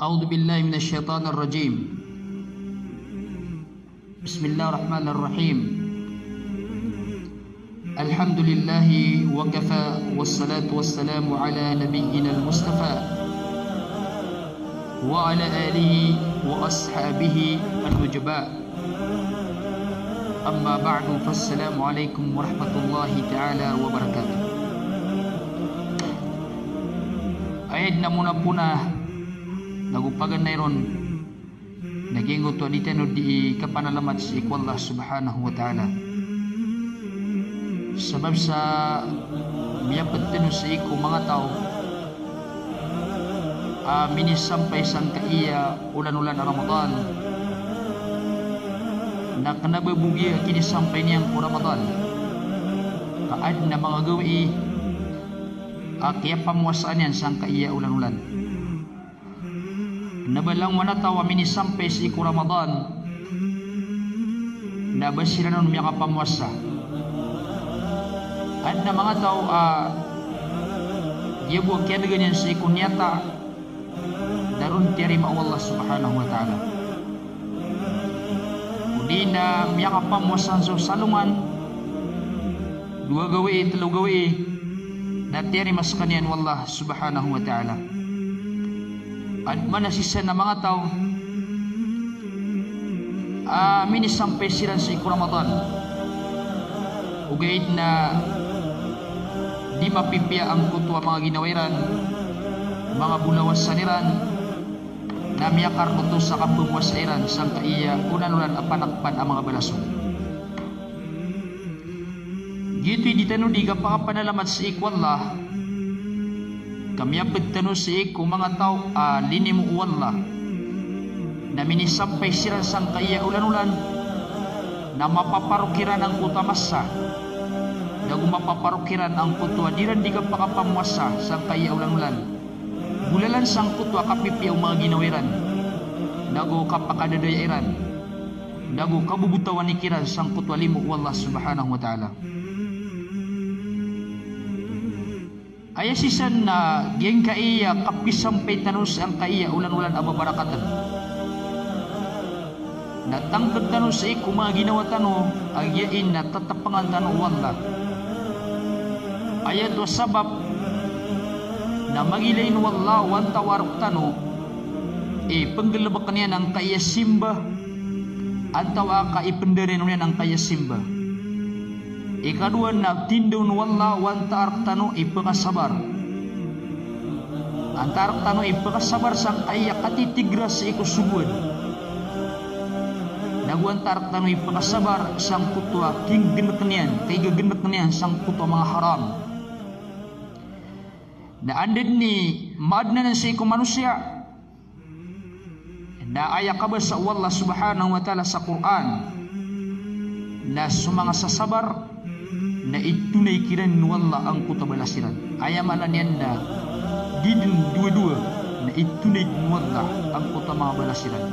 أعوذ بالله من الشيطان الرجيم. بسم الله الرحمن الرحيم. الحمد لله وكفى والصلاة والسلام على نبينا المصطفى وعلى آله وأصحابه النجباء. أما بعد فالسلام عليكم ورحمة الله تعالى وبركاته. Ayat namuna punah nagupagan nairon nagingo to aditeno di kapanalamat sa Allah subhanahu wa ta'ala. Sebab sa miyapat tenu sa iku mga tao minis sampai sang kaiya ulan-ulan Ramadan na kanababugi kini sampai niyang Ramadan kaad na mga gawi kaya pamuasaan yan sang kaiya ulan-ulan nabalang manataw amini sampai sa iku Ramadan nabasira nun miya kapamuasa at na mga tao dia buang kaya ganyan sa iku niyata darun tiarima Allah subhanahu wa ta'ala udi na miya kapamuasan sa salungan dua gawi telu gawi na tiarima sa kanyan Allah subhanahu wa ta'ala. At manasisa na mga tao minis sampai sila sa iku Ramadan ugayit na di mapipia ang kutwa mga ginawiran mga bulawas saniran na miyakar kuto sa kampumuasairan sang kaiya unan-unan apanakpan ang mga balaso gito'y ditano di kapanalamat sa iku Allah kami abad tanu sa iku mga tao linimu Allah na minisampay sila sang kaiya ulan-ulan na mapaparukiran ang kutamasa na mapaparukiran ang kutwa diran di kapakapamuasa sang kaiya ulan-ulan bulalan sang kutwa kapipiyaw mga ginawiran nago kapakadadayairan nago kabubutawan ikiran sang kutwa limu Allah subhanahu wa ta'ala. Ayasisan na geng kaiya kapisampay tanus ang kaiya ulan-ulan ababarakatan natangkad tanus sa iku mga ginawa tano agyain na tatapangan tano wala ayat wa sabab na magilain wala wan tawarok tano panggalabakan niya ng kaiya simba at tawa ka ipendarin niya ng kaiya simba ikadua na tindon wala wan taark tano ipakasabar antarak tano ipakasabar sang kaiya katitigras sa iku subud naguan taark tano ipakasabar sang kutwa king genek niyan kay gagenek niyan sang kutwa mga haram na andid ni maadna na sa iku manusia na ayakaba sa Allah subhanahu wa ta'ala sa Quran na sumanga sasabar na itunay kiran wala ang kutabalasiran ayamalan yan na didin dua-dua na itunay wala ang kutabalasiran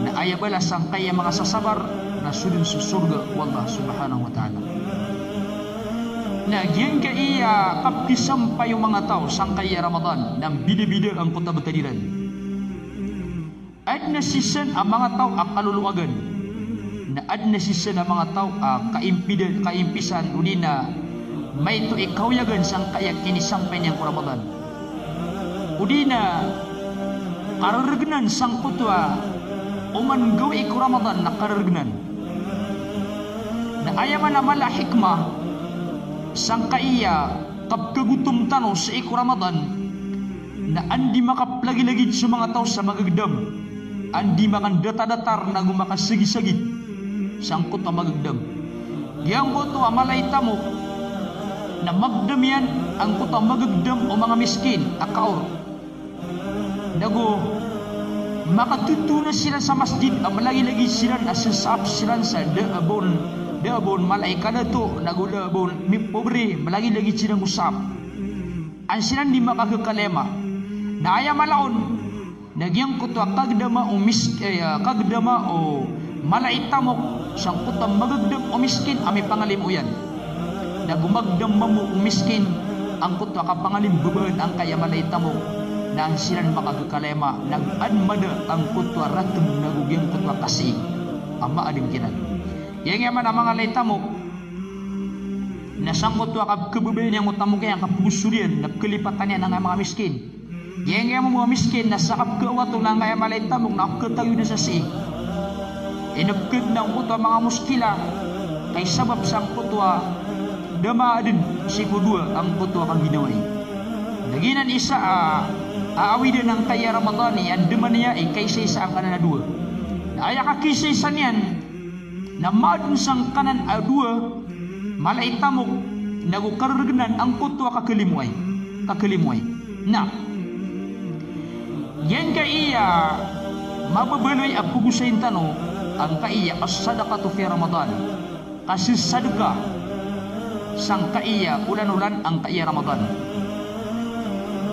na ayabala sang kaya mga sasabar na sudin sa surga wala subhanahu wa ta'ala na gyan ka iya kapisampay yung mga tao sang kaya Ramadan na bida-bida ang kutabatadiran at nasisan ang mga tao akaluluwagan na adnasisan ang mga tao kaimpisan uli na may ito ikawyagan sang kayak kinisampay niyang Ramadan uli na kararagnan sang kutwa uman gawi iku Ramadan na kararagnan na ayaman na mala hikmah sang kaiya kapkagutom tano sa iku Ramadan na andi makaplagi-lagid sa mga tao sa magagdam andi makandata-datar na gumakasagi-sagid sangkot na magagdam giyang boto amalay tamo na magdam yan ang kuta magagdam o mga miskin akaor nago makatutunan sila sa masjid ang malagi-lagi sila asasap sila sa daabon malay kada to nago daabon mi pobre malagi-lagi silang usap ang sila di makakakalema na aya malaon nagyang kuto kagdama o kagdama o malaitamok sang kutang magagdam o miskin ami pangalim uyan na gumagdam mo o miskin ang kutwa kapangalim bebeun ang kaya malaita mo nang silan makakalema nag-admada ang kutwa ratum nagugyan kutwa kasih ama adin kinan yang yaman ang mga laita mo nasang kutwa kebebeun yang utamo kaya kapusurian napkelipatan yan ng mga miskin yang yaman mga miskin nasakap kewato nang kaya malaita mo nakatayo na sa si inapkid ng kutwa mga muskila kay sabab sang kutwa dama din si kedua ang kutwa kang ginaway naginan isa aawid ng kaya Ramadani ang deman niya kaysa sa ang kanan na dua na ayak kakisay sa niyan na maadun sang kanan a dua malaitamok nagukargenan ang kutwa kakalimuay na yan kaiya mababaloy ang pugusayin tano ang kaiya as-sadaqatu fi Ramadan kasi sadaka sang kaiya ulan-ulan ang kaiya Ramadan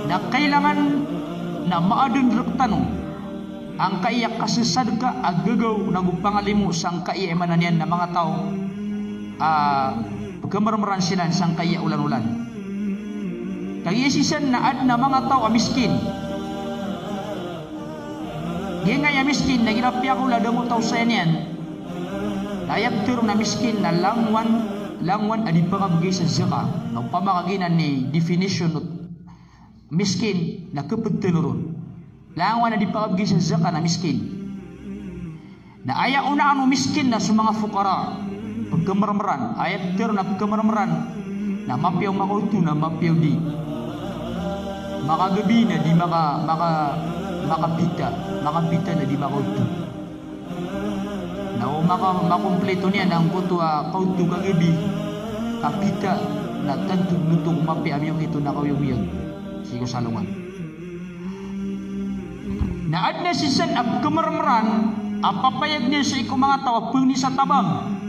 na kailangan na maadun rektano ang kaiya kasi sadaka agagaw nagupangalimu sang kaiya emananian na mga tao pagkamaramaran sila sang kaiya ulan-ulan kaya sisan na ad na mga tao miskin di nga miskin nagirapya ko lada mo tao sa yan layag tiro na miskin na langwan adi pangabagay sa zaka na pamakaginan ni definition miskin na kapagtanuron langwan adi pangabagay sa zaka na miskin na aya una ano miskin na sa mga fukara pagkamaramaran ayat tiro na pagkamaramaran na mapiyaw makauto na mapiyaw di makagabi na di makapita na di makauto na makumpleto niya ng kutwa kauto kagabi kapita na tantog nutong mapi amiyong ito na kawiyong sigo salungan na ad na sisan ab kamaramaran apapayag niya sa iko mga tawa puni sa tabang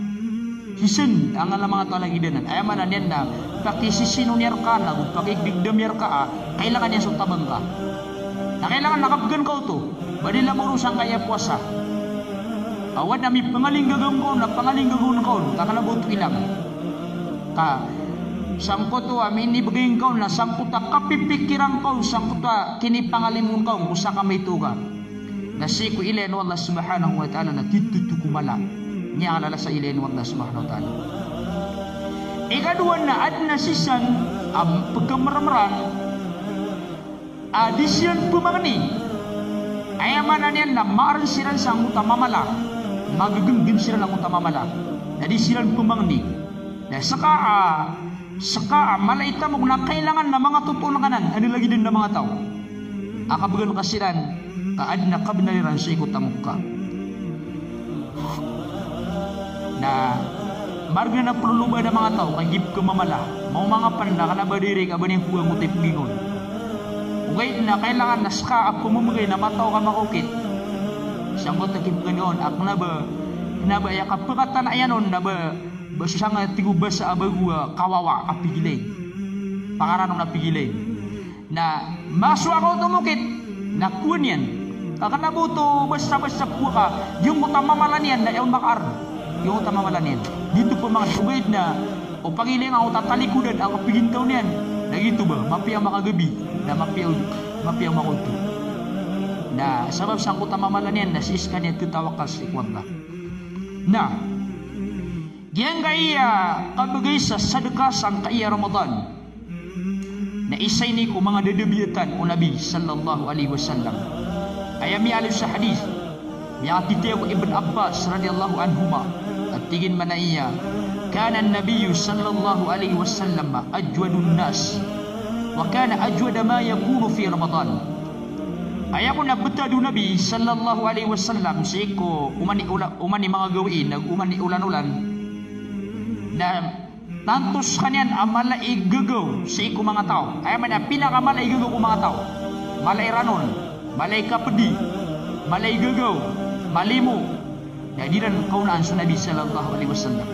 sisan ang alam mga tawa lagi danan ay manan yan na pakisisinunir ka na kung pakigdigdamir ka kailangan niya sa tabang ka na kailangan nakabgan ka ito badila mo rusang kaya puasa awad na may pangaling gagawin ko na pangaling gagawin ko kakalabot ilang ka sangko to amin ibagayin ko na sangko ta kapipikiran ko sangko ta kinipangalimun ko kung sa kamay tuga na siku ilen Allah subhanahu wa ta'ala na titutu kumala niya alala sa ilen Allah subhanahu wa ta'ala ikaduan na ad na sisan ang pagkamaramaran adisyan pumangani ayamanan yan na maaran silan sa utamamala magagamgam sila ng utamamala na di silan pumangani na saka malaita mo na kailangan na mga tutunanan ano lagi din na mga tao akabagan kasilan kaad na kabinaliran sa ikutamok ka na marga na perluba na mga tao kagip ka mamala mau mga panda ka na badiri ka ba niyang kuha mo tayo pingon ugay na kailangan na saka pumumagay na mataw ka makukit siyang ko takip ka noon ak na ba ya kapakatan ayanon na ba basta nga tiguba sa abagua kawawa apigilay pakaranong napigilay na maswa ko tumukit na kuwan yan kakanabuto basta-basta po ka yung utamamalan yan na ewan bakar yung utamamalan yan dito po mga sugaid na o pangiling ang utatalikudan ang kapigintaw niyan na gito ba mapiang makagabi na mapiang makunto na sabab sang utamamalan yan na sis kanya tutawakas ikwanda na diyan kaya kabagay sa sadakasang kaya Ramadan na isay ni ko mga dadabiyatan o Nabi sallallahu alaihi wasallam ayami alif sa hadis yang titiyaw ko Ibn Abbas radhiyallahu anhuma at tingin man na iya kana an-nabiy sallallahu alaihi wasallam ajwadun nas wa kana ajwada ma yakunu fi Ramadan ayaw na betado Nabi sallallahu alaihi wasallam si ko umani mga gawin umani ulan-ulan na tantos kanyan ang malay gagaw sa iko mga tao ay man na pinakamalay gagaw ko mga tao malay ranon malay kapedi malay gagaw malimu na diran kaunaan sa Nabi sallallahu alaihi wasallam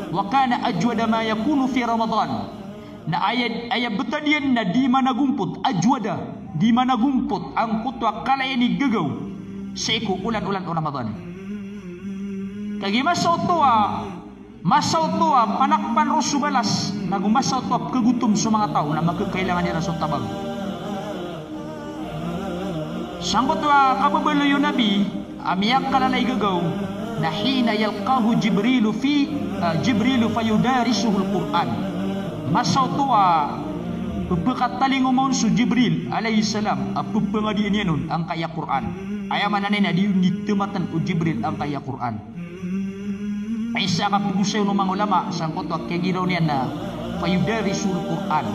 wa kana ajwada ma yakunu fi Ramadan na ayat betadian na di managumpot ajwada di managumpot ang kutwa kalay ni gagaw sa iko ulan-ulan o Ramadan kagima sa utuwa Masaw tua panakpan ro subalas nagumasaw tua kegutom sa mga tao na magkakailangan nila sa tabang. Sangkot wa kababalo yung nabi amiyak kalalay gagaw na hina yalqahu Jibrilu fayudarisuhul Quran. Masaw tua pagkataling umon su Jibril alayhi salam apupangadiin niya nun ang kaya Quran. Ayaman na nina di nitumatan o Jibril ang kaya Quran. Ay sa kapugusay ng mga ulama sangkot wa kaya ginaw niya na fayudarisuhul Quran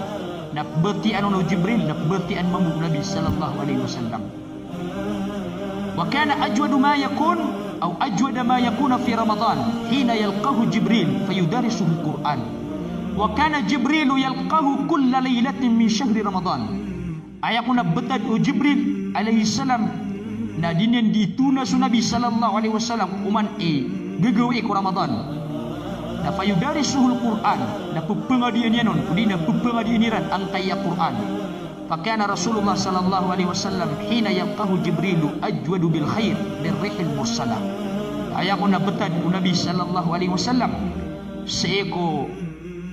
na bertian no Jibril na bertian mamu Nabi sallallahu alaihi wasallam. Wa kana ajwadu ma yakun atau ajwada ma yakuna fi Ramadan hina yalqahu Jibril fayudarisuhul Quran. Wa kana Jibril yalqahu kulla laylatin min syahri Ramadan. Ayakuna betad o Jibril alaihi salam na dinen dituna su Nabi sallallahu alaihi wasallam uman gagawi ko Ramadan. Na fayudarisuhul Quran na pupangadian yanon kudina pupangadian ang kaya Quran. Fakana Rasulullah sallallahu alaihi wasallam hina yalqahu Jibril ajwadu bil khair min rihil mursalah. Ayakuna betad o Nabi sallallahu alaihi wasallam seeko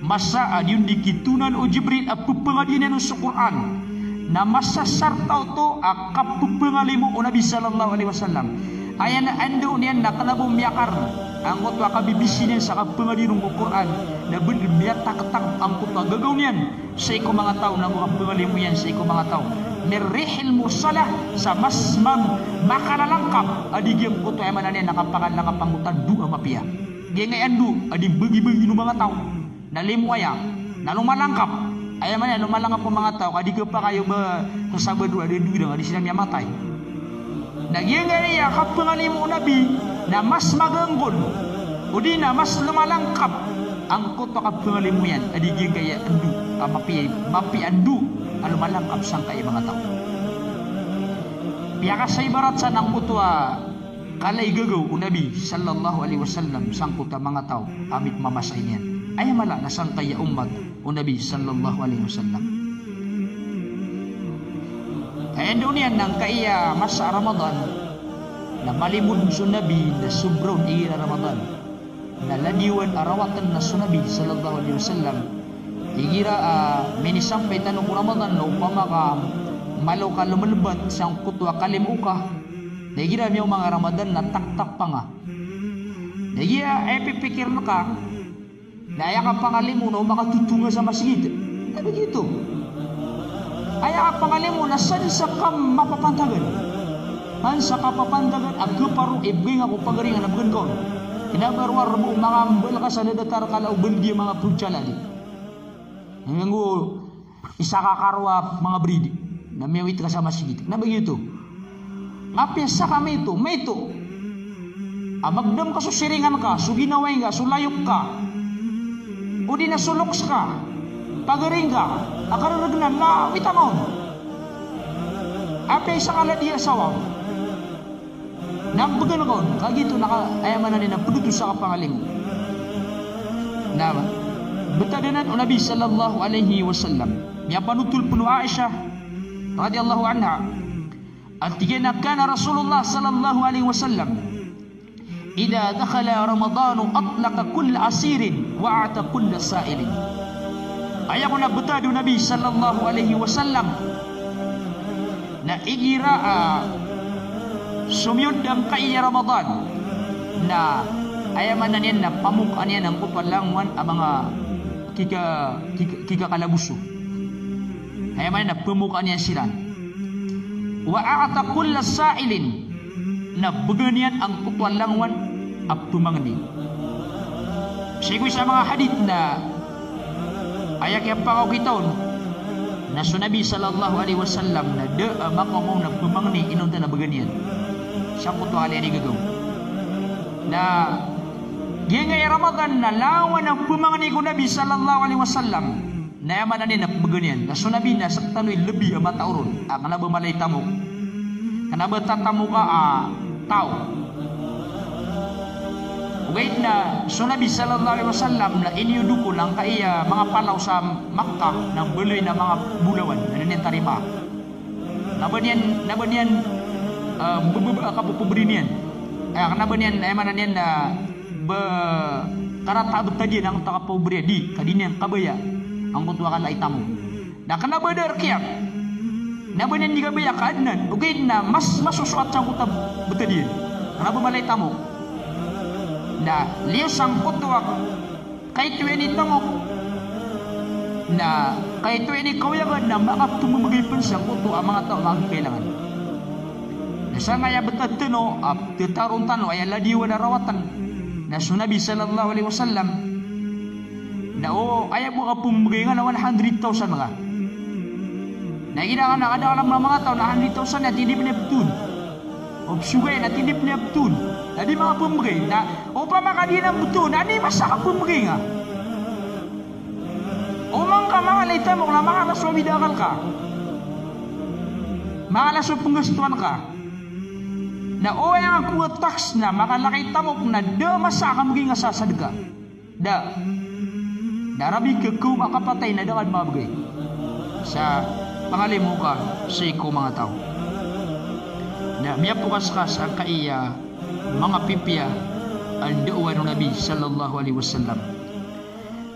masa adiun dikitunan o Jibril apupangadian sa Quran na masa sartaw to akapupangalimu o Nabi sallallahu alaihi wasallam. Ayan na ando niyan na kanabong miyakar ang kutwa kabibisinin sa kapangalirong o Quran na binibiyat takatang ang kutwa gagaw niyan sa iko mga tao na mga pangalimu yan sa iko mga tao mirrihil mursalah sa mas makalalangkap adigiyang kutwa ay mananiyan nakapangalang pangutan du ang mapiya gengay andu adig bagi-bagi ng mga tao na limuaya na lumalangkap ay mananiyan lumalangkap ang mga tao adig pa kayo ba kasabado ada duwidang adi silang yamatay. Nagyangay niya kapangalimu Nabi na mas maganggon o di na mas lumalangkap ang kutwa kapangalimu yan adiging kaya andu mapi andu ang lumalangkap sang kaya mga tao. Piyaka sa ibarat sa nang kutwa kalay gagaw o Nabi sallallahu alaihi wasallam sang kutwa mga tao amit mamasay niyan ay mala na sang kaya umat o Nabi sallallahu alaihi wasallam. Kaya doon yan nang kaya masa Ramadan na malimod sa Nabi na subron iya Ramadan na ladiwan arawatan na sa Nabi sallallahu alaihi wasallam igira minisampay tanong ko Ramadan na upama ka malaw ka lumalabat sang kutwa kalimuka na igira may mga Ramadan na taktak pa nga na igira pipikir na ka na aya ka pangalimu na makatutunga sa masjid na begitu. Ay pangalim mo na saan sa kam mapapantagan. Han sa kapapantagan agparu ibig ako pagaringan na bukan ko. Kinabarwar mo mga ambal ka sa nadatar kala ubal di mga punchalali. Nganggo isa ka karwa mga bridi na miyawit ka sa masjid. Na begitu. Ngapesa kami ito, may ito. Magdam ka susiringan ka, suginaway ka, sulayok ka. O di nasuloks ka. Pagaring ka, akararagnan na witamon. Apay sa kaladiya sawang. Nagbagan ako, kagito ayaman na nila puduto sa kapangaling. Na, betadanan o Nabi sallallahu alaihi wasallam. Miya panutul puno Aisha, radiyallahu anha. At tigana kana Rasulullah sallallahu alaihi wasallam. Ida dakhala Ramadanu atlaka kulla asirin wa'ata kulla sa'ilin. Ayaw na betado Nabi sallallahu alaihi wasallam na igira sumyod ang kaya Ramadan na ayaman na niyan na pamukaan niya ng kupalangwan ang mga kikakalabuso. Ayaman na pamukaan niya sila. Wa a'ata kulla sa'ilin na baganian ang kupalangwan at tumangni. Sigoy sa mga hadith na ayak yang pangau kitaon na Nabi sallallahu alaihi wasallam na makamong na pumangni inunta na baganian siya po to ali gagaw na gingay Ramadan na lawan ang pumangni ko Nabi sallallahu alaihi wasallam na yaman na nina baganian na Nabi na saktanoy lebih matauron kana ba malay tamok kana ba tatamo ka tao Ugait na Nabi sallallahu alaihi wasallam na iniuduko lang kaya mga palaw sa Makkah ng beloy na mga bulawan na nanintarima. Nabanian kapupubri niyan. Nabanian ay manan niyan na karata betadi nang taka pobre di kadini yang kabaya ang kutu akan laitamu na kana badar kiyak na banen di kabaya kaadnan ugay na mas masusuat sang kuta betadi kana balay tamu na liyo sang kutu kay tuweni tamo na kay tuweni kawayagan na makap tumumagay sang kutu ang mga tao kailangan na sa ngaya betad no tetarun tano ay ladiwa na rawatan na sunabi sallallahu alaihi wasallam na ayaw mo ka pumagay nga na 100,000 mga na gina ka ada alam mga tao na 100,000 na tindip na betun o sugay na tindip na betun na di mga pumagay na o pa makadi na betun na di masaka pumagay nga o mga mga laita mo na mga laswa bidakal ka mga laswa penggestuan ka na o yang aku tax na makalaki tamok na da masaka maging asasad ka da darabi ke ku makapatay na dakan mabagay sa pangalimu ka sa iko mga tao na miya pukas-kas ang kaiya mga pipya ang da'uan ng Nabi sallallahu alaihi wasallam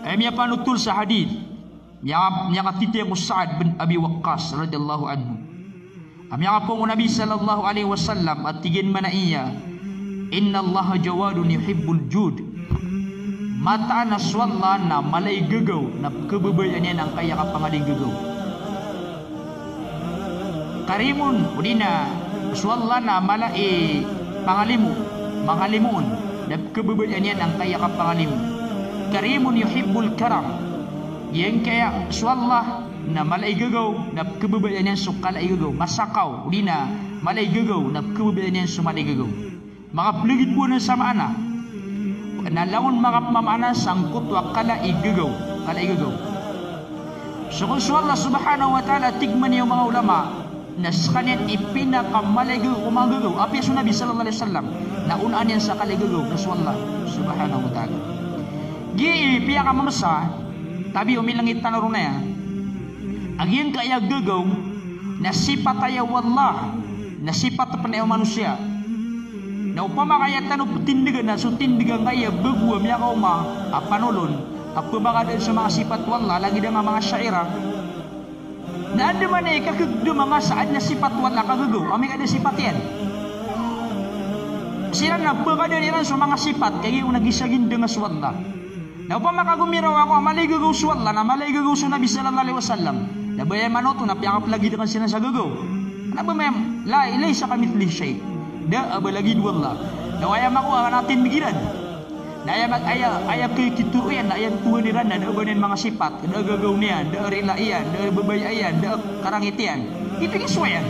ay miya panutul sa hadith miya katiti ako Sa'ad bin Abi Waqqas radiyallahu anhu Amya po Nabi sallallahu alaihi wasallam at tigin man iya inna Allah jawadun yuhibbul jud mata na swalla na malay gagaw na kababayan niya ng kaya kapangaling gagaw karimun udina swalla na malay mangalimun na kababayan niya ng kaya kapangalimu karimun yuhibbul karam yang kaya swalla na malay gagaw na kababayan niyan so kalay gagaw masakaw uli na malay gagaw na kababayan niyan so malay gagaw mga pligid po na sama ana nalangon mga mamana sangkot wa kalay gagaw so kung Allah subhanahu wa ta'ala tigman niyo mga ulama na sa kanyan ipinakamalay gagaw mga gagaw api sa Nabi sallallahu alaihi wasallam na unaan yan sa kalay gagaw na Allah subhanahu wa ta'ala gi piya ka mamasa tabi umilangit tanaro na yan Agian kaya gagaw na sipat ayaw wallah na sipat panayaw manusia na upama kaya tanong tindigan na so tindigan kaya bagwa miya ka uma panolon pabakadaan sa mga sipat wallah lagi na mga syaira na ada man kakagdo mga saan na sipat wallah kagagaw aming ada sipat yan sila na pabakadaan yan sa mga sipat kaya yung nagisagin dengan wallah na upama kagumiraw ako maligagaw sa wallah na maligagaw sa Nabi sallallahu alaihi wasallam na bayay manoto na piyakap lagi dengan sila sa gagaw na ba mayam ilay sa kamitli siya da abalagi wallah na ayam ako ang natin bigilan na ayam kay kituruyan na ayam tuwaniran na banin mga sipat da gagaw niyan da rilaiyan da babayayan da karangitian itu iswayan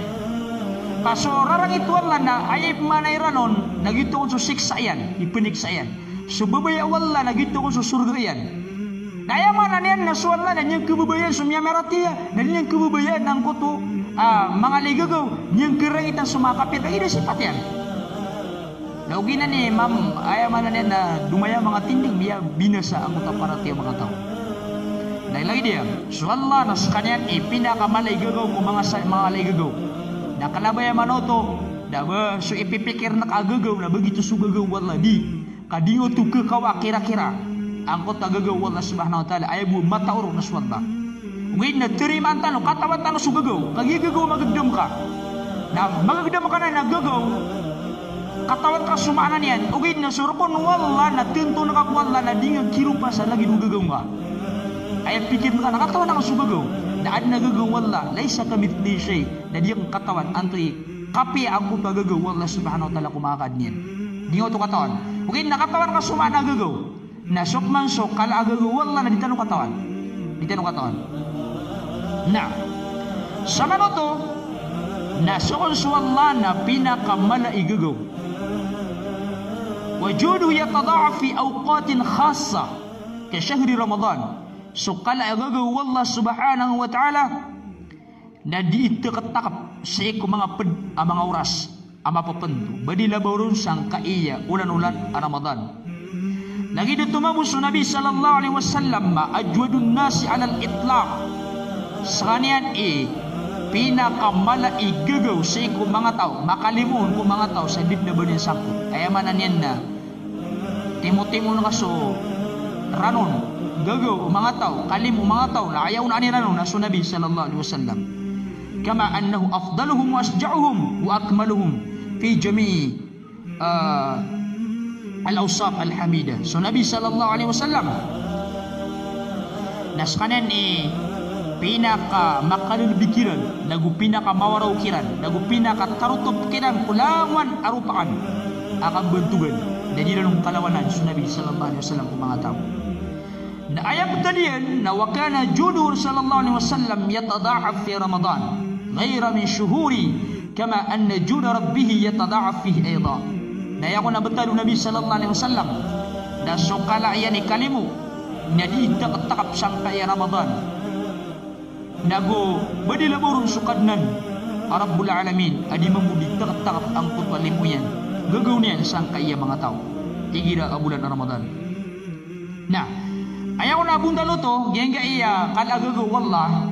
kaso rarang itu wallah na ayay manayranon nagito ko sa siksayan ipiniksayan so babaya wallah nagito ko sa surga yan Naya mana niyan na suwala na niyang kababayan sumya meratiya na niyang kababayan ng kuto mga ligagaw niyang kerangitan sumakapit ay ina sipat yan naugi na ni ma'am ayaw mana niyan na dumaya mga tinding biya binasa ang kuta paratiya mga tao dahil lagi dia suwala na sa kanyan pinakamalay gagaw kung mga ligagaw na kalabaya manoto na ba so ipipikir na kagagaw na begitu sugagaw wala di kadingo to kekawa kira-kira angkot tagagaw Allah subhanahu wa ta'ala ay bu mataurok na swalla ngayon na tiriman tano katawan tano sugagaw kagigagaw magagdam ka na magagdam ka na nagagaw katawan ka sumaanan yan ngayon na surupon wala na tinto na kakwala na di nga kirupa sa lagi nugagaw ka ay pikir ka na katawan na sugagaw na ad nagagaw wala laysa kamit di siya na di ang katawan antoy kapi angkot tagagaw Allah subhanahu wa ta'ala kumakad niyan di nga ito katawan ngayon na katawan ka sumaan nagagaw na sukman sok kala agagaw wala na ditanong katawan na sama no to na sukon suwalla na pinakamala igagaw wajudu yatadaaf fi awqatin khassa ka syahri Ramadan so kala agagaw Allah subhanahu wa ta'ala na diitakatakap sa iko mga oras ama papendo badila bawron sang kaiya ulan-ulan a Ramadan lagi tumamo sa Nabi sallallahu alaihi wasallam ajwadun nasi alal itlaq sa kanian pinakamala igagaw sa iko mga tao makalimuon ko mga tao sa dib na banin sakot kaya manan yan na timo-timo na kaso ranon gagaw mga tao kalim mga tao na ayaw na ani ranon na Nabi sallallahu alaihi wasallam kama annahu afdaluhum wa asja'uhum wa akmaluhum fi jami'i al-awsaf al-hamida. So Nabi sallallahu alaihi wasallam naskanan pinaka makalulbikiran nagu pinaka mawaraw kiran nagu pinaka tarutob kiran kulawan arupakan akan bentugan jadi dalam kalawanan Nabi sallallahu alaihi wasallam ku mga tao na ayat tadiyan na wakana judur sallallahu alaihi wasallam yatada'af fi Ramadan ghayra min shuhuri kama anna jud rabbih yatada'af fihi ayda na yako na betalu Nabi sallallahu alaihi wasallam da sokala yani kalimu na di takap sampai Ramadan nago badilaburun sukadnan Rabbul Alamin adi mamudi takap ang putwalimuyan gagaw niyan sangka iya mga tao igira bulan Ramadan na ayaw na bundalo to genga iya kalagagaw wallah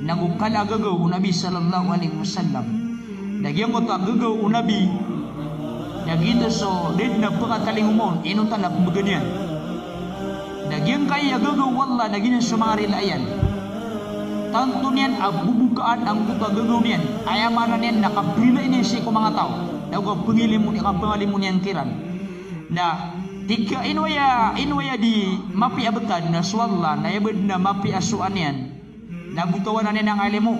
nago kalagagaw Nabi sallallahu alaihi wasallam nagyang ko to gagaw Nabi nagito so did na pagkatalingumon inunta na kumaganyan nagyang kaya gagaw wallah naging sumari layan tanto niyan abubukaan ang gagaw niyan ayamana niyan nakabila niyan si ko mga tao nago pangilimun ikapangalimun niyan kiran na tika inwaya di mapi abetan na swalla na yabad na mapi asuan niyan nagutawan na niyan ang alimu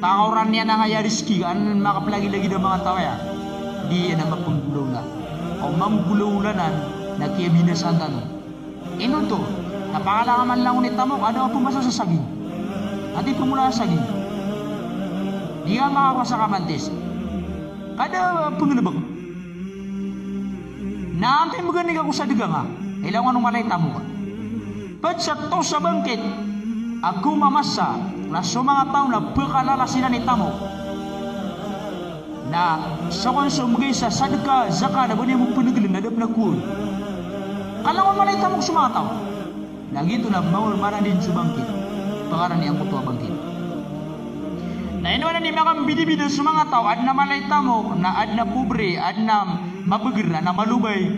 tauran niyan ang ayariski kan makaplagi-lagi ng mga tao ya di na mapunggulaw na o manggulawlanan na kiyabinasan tanong ino to napangalangaman lang ulit tamok ano po masasasagin ati pumula saging di ka makakasa kamantis kada pangalabag naantay maganig ako sa diga nga ilang anong malay tamo ka but sa to sa bangkit ako mamasa na sa mga tao na pakalala sila ni tamo na sa konsumugay sa sadaka zaka na ba niya mo panagilin na dap na kuul kalangan malay tamok sa mga tao lagi ito na mawal mana din sa bangkit pangaran ni ang kutuwa bangkit na inuwa na ni makang bidibida sa mga tao ad na malay tamok na ad na pobre ad na mabagira na malubay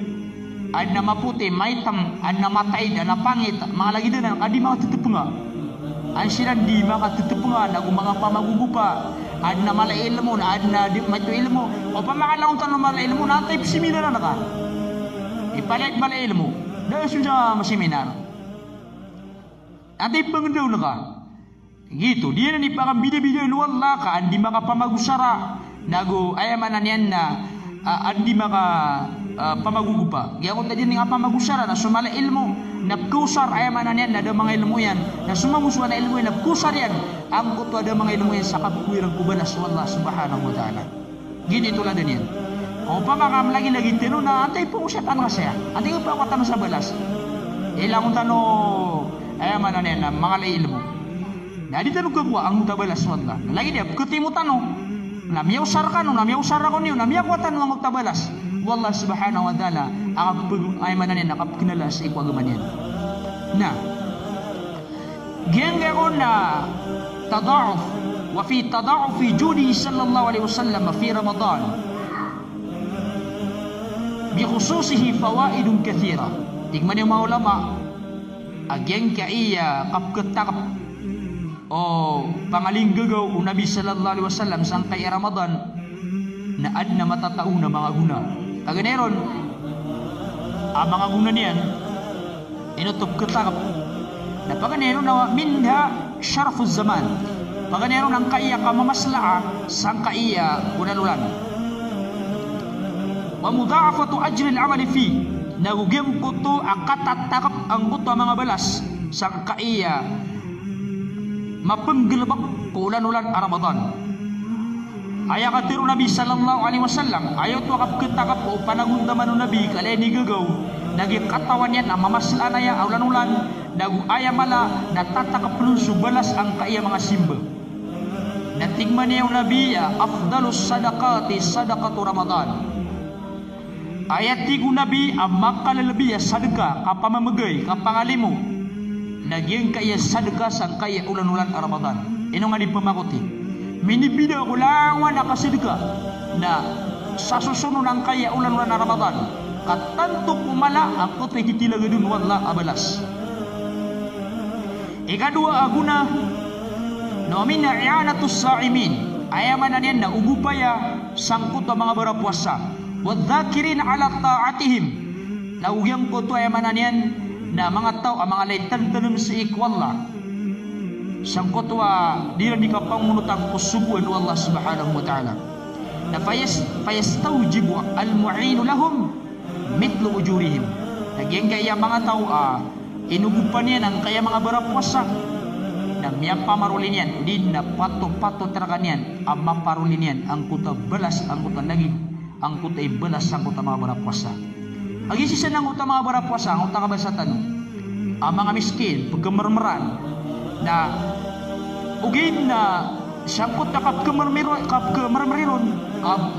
ad na maputi maitam ad na mataid ad na pangit mga lagi din na adi mga titipunga ang sila di mga titipunga na kung mga pamagugupa ad na malay ilmo na ad na di maito ilmo o pamakalang tanong malay ilmo na tayo seminar na ka ipalit malay ilmo dahil siya maseminar ati pangendaw na ka gitu dia na ni parang bida-bida wala ka andi maka pamagusara nago ayaman na niyan na andi maka pamagugupa kaya kung tadyan nga pamagusara na sumala ilmo napkusar ayaman na niyan na ada mga ilmo yan na sumamuswa na ilmo yan napkusar yan ang kuto ada mga ilmo yan sa kapwirang kubanas wallah subhanahu wa ta'ala gini tulad yan o pamakam lagi-lagi tino na antay po usyatan ka siya antay pa ako sa balas ilang tanong ayaman na niyan na mga ilmo na di tanong kagwa ang mutabalas wallah lagi dia ketimu tanong namiyaw sarkano namiyaw sarako niyo namiyaw kwatan ang mutabalas wallah subhanahu wa ta'ala ang ayaman na niyan nakapkinala sa ikwagaman yan na genga ko na tada'uf wa fi tada'uf fi judi sallallahu alaihi wasallam fi Ramadan bi khususihi fawaidun kathira tigman yung mga ulama agyang kaiya kapketakap o pangaling gagaw o Nabi sallallahu alaihi wasallam sang kay Ramadan na ad na matatao na mga guna kaganeron ang mga guna niyan inutup ketakap na paganeron na minha syarafuz zaman paganeron ang kaiya kamamaslaa sang kaiya unanulan wa mudha'afatu ajri al-amali fi nagugem ko to akatatakap ang kuto mga balas sang kaiya mapenggelebak ko ulan-ulan Ramadan aya katiru Nabi sallallahu alaihi wasallam ayo to akap ketakap o panagundaman Nabi kalay ni gagaw nagi katawan yan na mamasla na ya ulan-ulan nagu aya mala natatakap nun subalas ang kaiya mga simba natigman niya Nabi ya afdalus sadaqati sadaqatu Ramadan ayat tigu Nabi makalalabi ya sadaka kapamamagay kapangalimu nagyang kaya sadaka sang kaya ulan-ulan Ramadan ino nga di pamakuti minibida ko lawan nakasadaka na sa susunod ng kaya ulan-ulan Ramadan katanto kumala ako tayo titilaga dun wala abalas Ikadua aguna no minna i'anatus sa'imin ayamanan yan na ugupaya sangkot ang mga barapuasa wadzakirin ala ta'atihim na ugyang ko to ayamanan yan na mga tao ang mga laitan tanong sa ikwalla sangkot wa di na di ka pangunutang kusubuan wa Allah subhanahu wa ta'ala na fayastawjibu al-mu'inu lahum mitlu ujurihim nagyang kaya mga tao inugupan yan ang kaya mga barapuasa na miya pamarulin yan di na pato terakan yan ang maparulin yan ang kuta belas ang kuta lagi ang kuta ibelas ang kuta mga barapuasa agisisan ang kuta mga barapuasa ang kuta kabasatan ang mga miskin pagkamarmaran na ugin na siyangkot na kapkamarmariron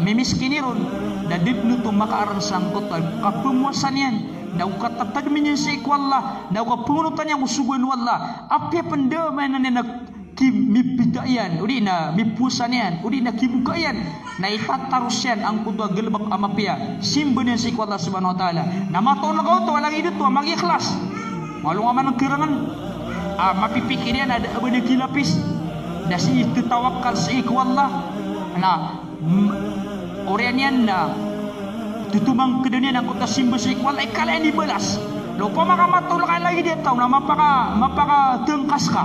mimiskiniron na dibno itong makaaran sangkot kapumuasan yan na ukatatagmin niya sa ikwalla na ukapungunutan niya musubuan wala apya pandaman na nagkimipidayan uli na mipusan yan uli na kibukayan na itataros yan ang kudwa galbak amapya simba niya sa ikwalla subhanahu wa ta'ala na mataon na kauto walang idito mag-ikhlas malunga man ang kirangan mapipikir yan ada abad kilapis na si itutawakal sa ikwalla na orian yan na tutumang kedanian ang kota simba sa ikwalla kalian dibalas lupa makamatulakan lagi dia tahu na mapaka tengkas ka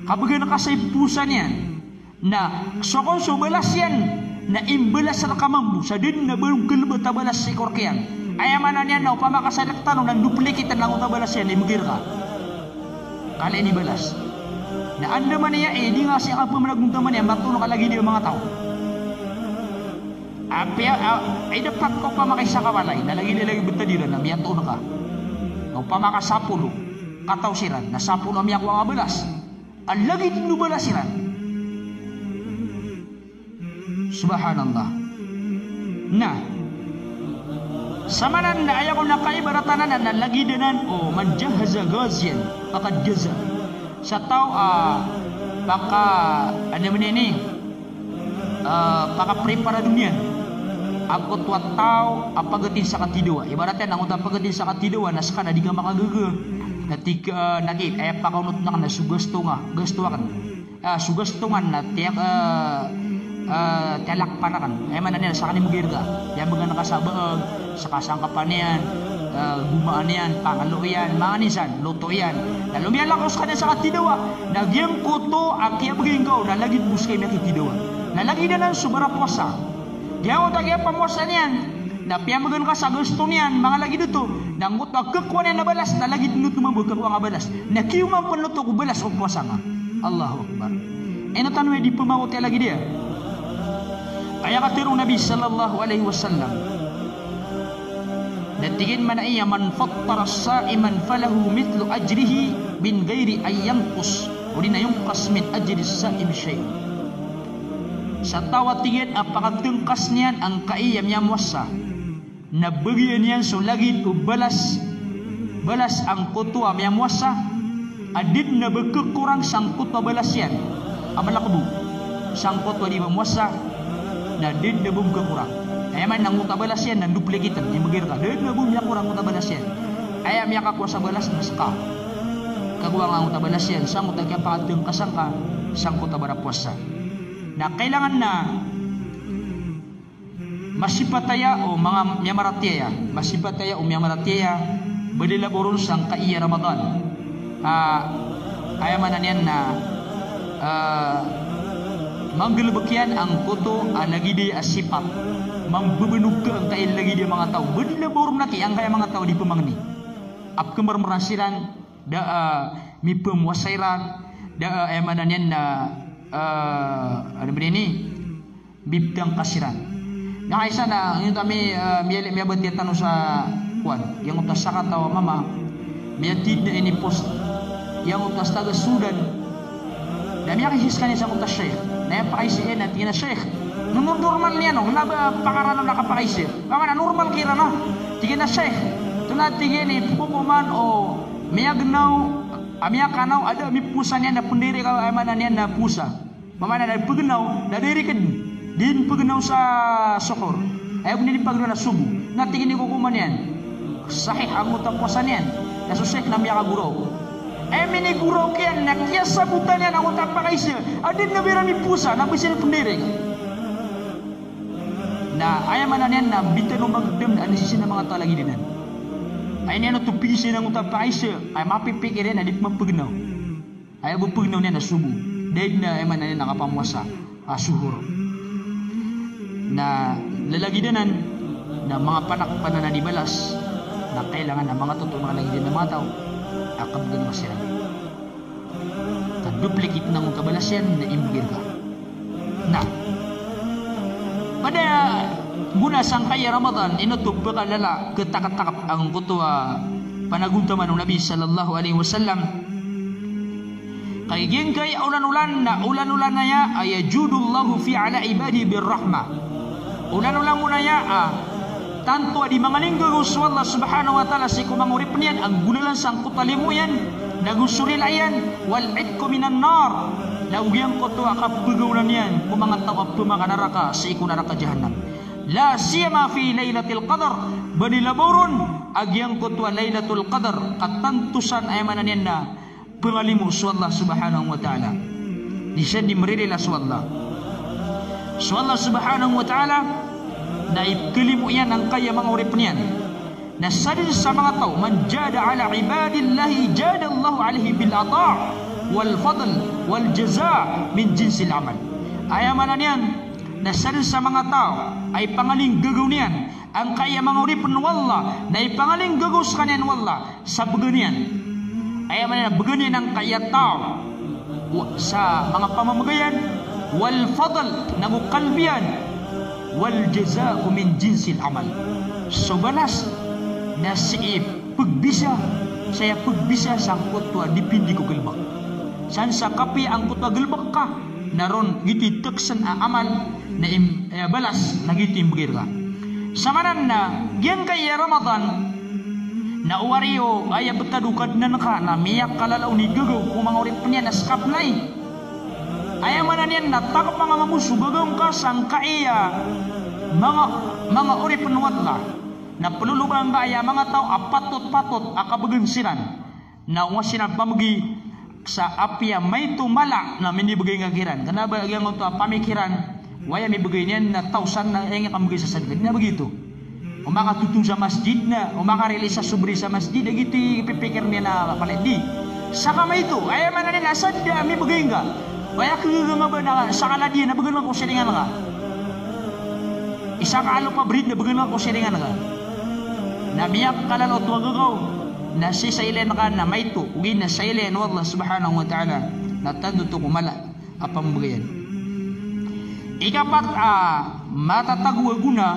kapag nakasaypusan yan na sokon so balas yan na imbalas sa kamambu sa din na belum kelebata balas sa ikor kiyan ayamanan yan na upama kasalaktan ng duplikitan lang utabalas yan imagir ka kalian dibalas na anda man niya di nga siya kapag managmuntaman yan matulong ka lagi dia mga tao ay dapat ko pa makisakawalay na lagi betadiran na miyato na ka o pa makasapulo kataw siran na sapulo miyak wang abelas ang lagi nubala siran subhanallah na samanan na ayaw ko na kaibaratanan na lagi dinan o manjahaza gazyan akad gaza sa tao baka ano man ini baka prepara dunia ako tuwa tao apagatin sa katidawa ibaratnya nang utang pagatin sa katidawa naska na di ka makagaga natika nagit ay pakaunot na sugasto nga gasto kan sugastungan na tiyak telak panakan ay man na sa kanin mugirga yan mga nakasabag sa kasangkapan yan gumaan yan pangalo yan mga nisan loto yan na lumiyan lang sa kanya sa katidawa nagyang kuto akya baging kau na lagi buskay may katidawa na lagi na ng subara puasa yang utak yang pamuasan yan, na piyamagan ka sa gusto niyan, mga lagi dito, nangut na kakuan yan na balas, na lagi dito mabukakuan nga balas, na kiyumang panuto ko balas o puasa nga. Allahu Akbar. E natanong di pumawot lagi dia. Kaya katirong Nabi sallallahu alaihi wasallam, natigin man iya man fattara sa'iman falahu mitlu ajrihi min gairi ayyanqus, o di na yung kasmin ajri sa'im shay'. Sa tawa tingin ang pakagtungkas niyan ang kaiyam niya muasa na bagian niyan so lagi balas ang kutua niya muasa adit na berkekurang sang kutua balas yan amalakabu sang kutua di muasa na adit na bum kekurang ayaman nang kutua balas yan nang duplikitan yang magirka adit na bum yang kurang kutua balas yan ayam yang kakuasa balas naska kaguang ang kutua balas yan sang kutua kaya pakagtungkasan ka sang kutua barapuasa na kailangan na masipataya o mga miyamarataya balilaboron sang kaiya Ramadan ayamanan yan na manggalabakyan ang kuto lagi di asipat mambubunog ka ang kail lagi di mga tao balilaboron laki ang kaya mga tao di pemangni ap kemarmerasiran mi pemuasairan ayamanan yan na ano ba ini bibdang kasiran na kaisa na yun kami miyabot yan tanong sa kuwan yung utas sa katawa mama miyatid na ini post yung utas taga Sudan na miyakishis ka niya sa utas syekh na yung pakaisiin at tina syekh nung normal niya no napakaranong nakapakaisir kama na normal kira no tigin na syekh ito na tigin ni pukuman o miyagnaw amya kanaw ada mi pusa niya na pendiri ka amanan niya na pusa mamana na pagnaw na diri kan din pagnaw sa sokor ay bunyi pagnaw na subu na tingin ni kukuman yan sahih ang utang puasa niyan na susek na miya ka guro Mini gurau kian na kia sabutannya na utak pakaisya. Adin na berami pusa na bisa pendere. Na ayaman na na bitan magdem na sisi na mga talagi dinan. Ay niya no tupisi na utak pakaisya. Ay mapipikirin na di mapagnaw. Ay bupagnaw niya na subu. Dahil na ayaman na niya nakapamuasa suhur. Na lalagi dinan na mga panakpan na dibalas na kailangan na mga totoo mga lagi din na mga tao akab din masira. Duplicate ng kabalasyan na imbigir ka. Na, pada guna sang kaya Ramadan, inutub bakalala ketakat-takap ang kutua panaguntaman ng Nabi sallallahu alaihi wasallam. Kay geng kay ulan-ulan na ya ayajudullahu fi ala ibadi birrahmah. Ulan-ulan mo na ya tanto di mga linggo Allah subhanahu wa ta'ala si kumangurip niyan ang gunalan sang kutalimu yan nagusurilayan wal idku minan nar naugyang ko to akapagaw yan kung mga tao pumaka naraka sa iku naraka jahanam la siyama fi laylatil qadar banilaboron agyang ko to laylatul qadar katantusan ay manan na pangalimu sa Allah subhanahu wa ta'ala di siya di maririla sa Allah subhanahu wa ta'ala na ikilimu yan ang kaya mga urip niyan na sadin sa mga tao man jada ala ibadillahi jada Allah alaihi bil ata' wal fadl wal jaza min jinsil amal ayaman niyan na sadin sa mga tao ay pangaling gagaw niyan ang kaya mga uripon wallah na ipangaling gagaw sa kanyan wallah sa beganian ayaman na beganian ang kaya tao sa mga pamamagayan wal fadl na mukalbiyan wal jaza min jinsil amal so balas na si pagbisa saya pagbisa sang kutwa dipindi ko gelbak san sa kapi ang kutwa gelbak ka naron giti teksan amal na balas na giti imbagir ka samanan na gian kaya Ramadan na uwariyo ay betadukad na naka na miyak kalalaw ni gagaw kung mga urip niya na skaplay ay manan yan na takap mga mamuso gagawang ka sang kaya mga urip nuwatla na pelulugang kaya mga tao apatot-patot akabagansiran na wasinan pamagi sa apya may tumala na minibagay nga kiran kana bagyang ito pamikiran waya may bagay niyan na tausan na yang kamagay sa sadgad na begitu umakatutong sa masjid na umakarelease sa subri sa masjid na gitu ipipikir niya na paledi sa kamay ito ay manan na sadda may bagay nga waya kagaganga ba na sa kaladi na bagan ko siringan nga isa ka alo pa breed na bagan ko siringan nga na miyak kalalo tuwagaw na si sailen ka na may to ugi na sailen Allah subhanahu wa ta'ala na tando to kumala apang bagayan ikapat matatagwa guna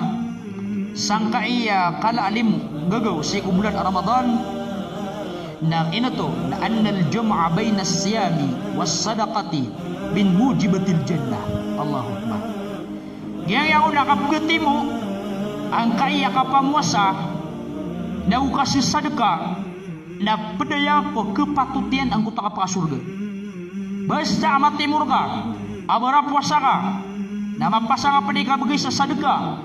sang kaiya kala alimu gagaw si bulan Ramadan na inato na annal jum'a bayna siyami was sadaqati bin mujibatil jannah Allahu akbar gaya ako nakapagati mo ang kaiya kapamuasa na ukasi sadaka na pedaya ko kepatutian ang kuta ka surga basta amat timur ka abara puasa ka na mapasa ka pedika bagi sa sadaka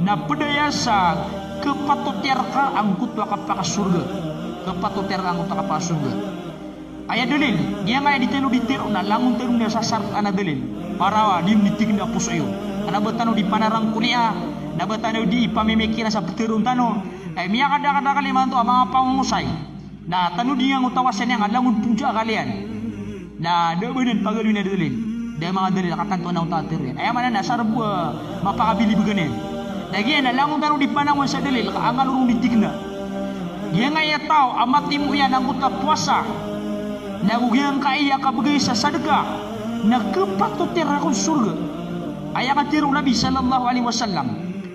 na pedaya sa kepatutian ka ang kuta ka surga kepatutian ang kuta ka surga aya dalil dia nga ditelu ditiro na langun telu na sasar ana dalil para di mitig na pusayo ana betano di panarang kunia na betano di pamimikira sa petirun tano ay miya kada kaliman to mga pangusay na tanu di nga utawasan yang langun puja kalian na dabenin pagaluin na dalil da mga dalil katanto na utatir yan ay manan sa rabwa mapakabili beganen lagi na langun tanu di panangon sa dalil kaangal urung ditigna dia nga ya tao amat timu yan ang uta puasa na ugyang kaiya kabagay sa sadaka na kepatutir akong surga ay akatiru Nabi sallallahu alaihi wasallam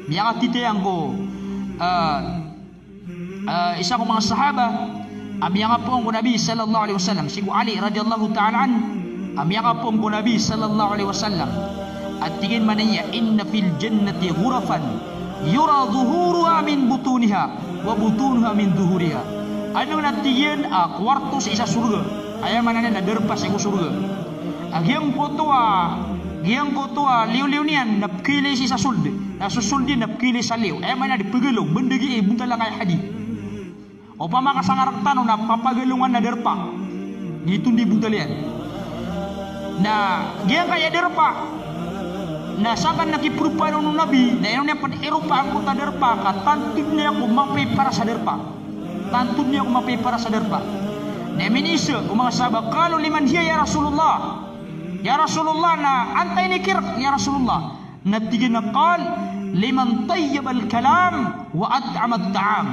miya katitayang ko isa ko mga sahaba amiyanga po ang Nabi sallallahu alaihi wasallam si Ali radhiyallahu ta'ala an amiyanga po ang Nabi sallallahu alaihi wasallam at tingin man niya inna fil jannati ghurafan yura dhuhuruha min butuniha wa butunuha min dhuhuriha ano natigyan kwarto sa isa surga ay man na derpas sa surga agyang ko to liw-liw niyan napkili si sa suldi na susuldi napkili sa liw ay man na dipagalaw bendagi bunta lang ay hadid o pamakasangarak tanong na papagalungan na derpa Itu di butalian. Nah, dia kaya derpa. Nah, sakan nakiprupa nung nabi, na yun yung pan-Eropa ang kuta derpa, katantun niya ako mapay para sa derpa. Tantun niya ako mapay para sa derpa. Na minisa, mga sahabat, kalau liman hiya ya Rasulullah. Ya Rasulullah na antay ni Kirk, ya Rasulullah. Natigin na kal, liman tayyab al-kalam, wa ad'am al-ta'am,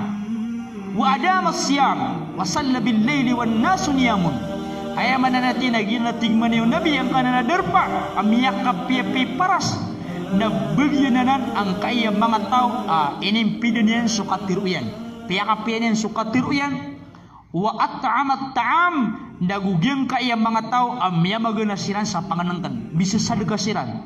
wa adam al-siyam, wa salla bil-layli wa nasu niyamun. Ayaw man na natin tigman yung nabi ang kananaderpa amiyak kapiyapi paras na bagyanan ang kaya mga tao inimpidan yan sukat tiruyan piyakapiyan yan sukat tiruyan wa at-ta'am at-ta'am nagugyang kaya mga tao amiya maganasiran sa panganantan bisa sadagasiran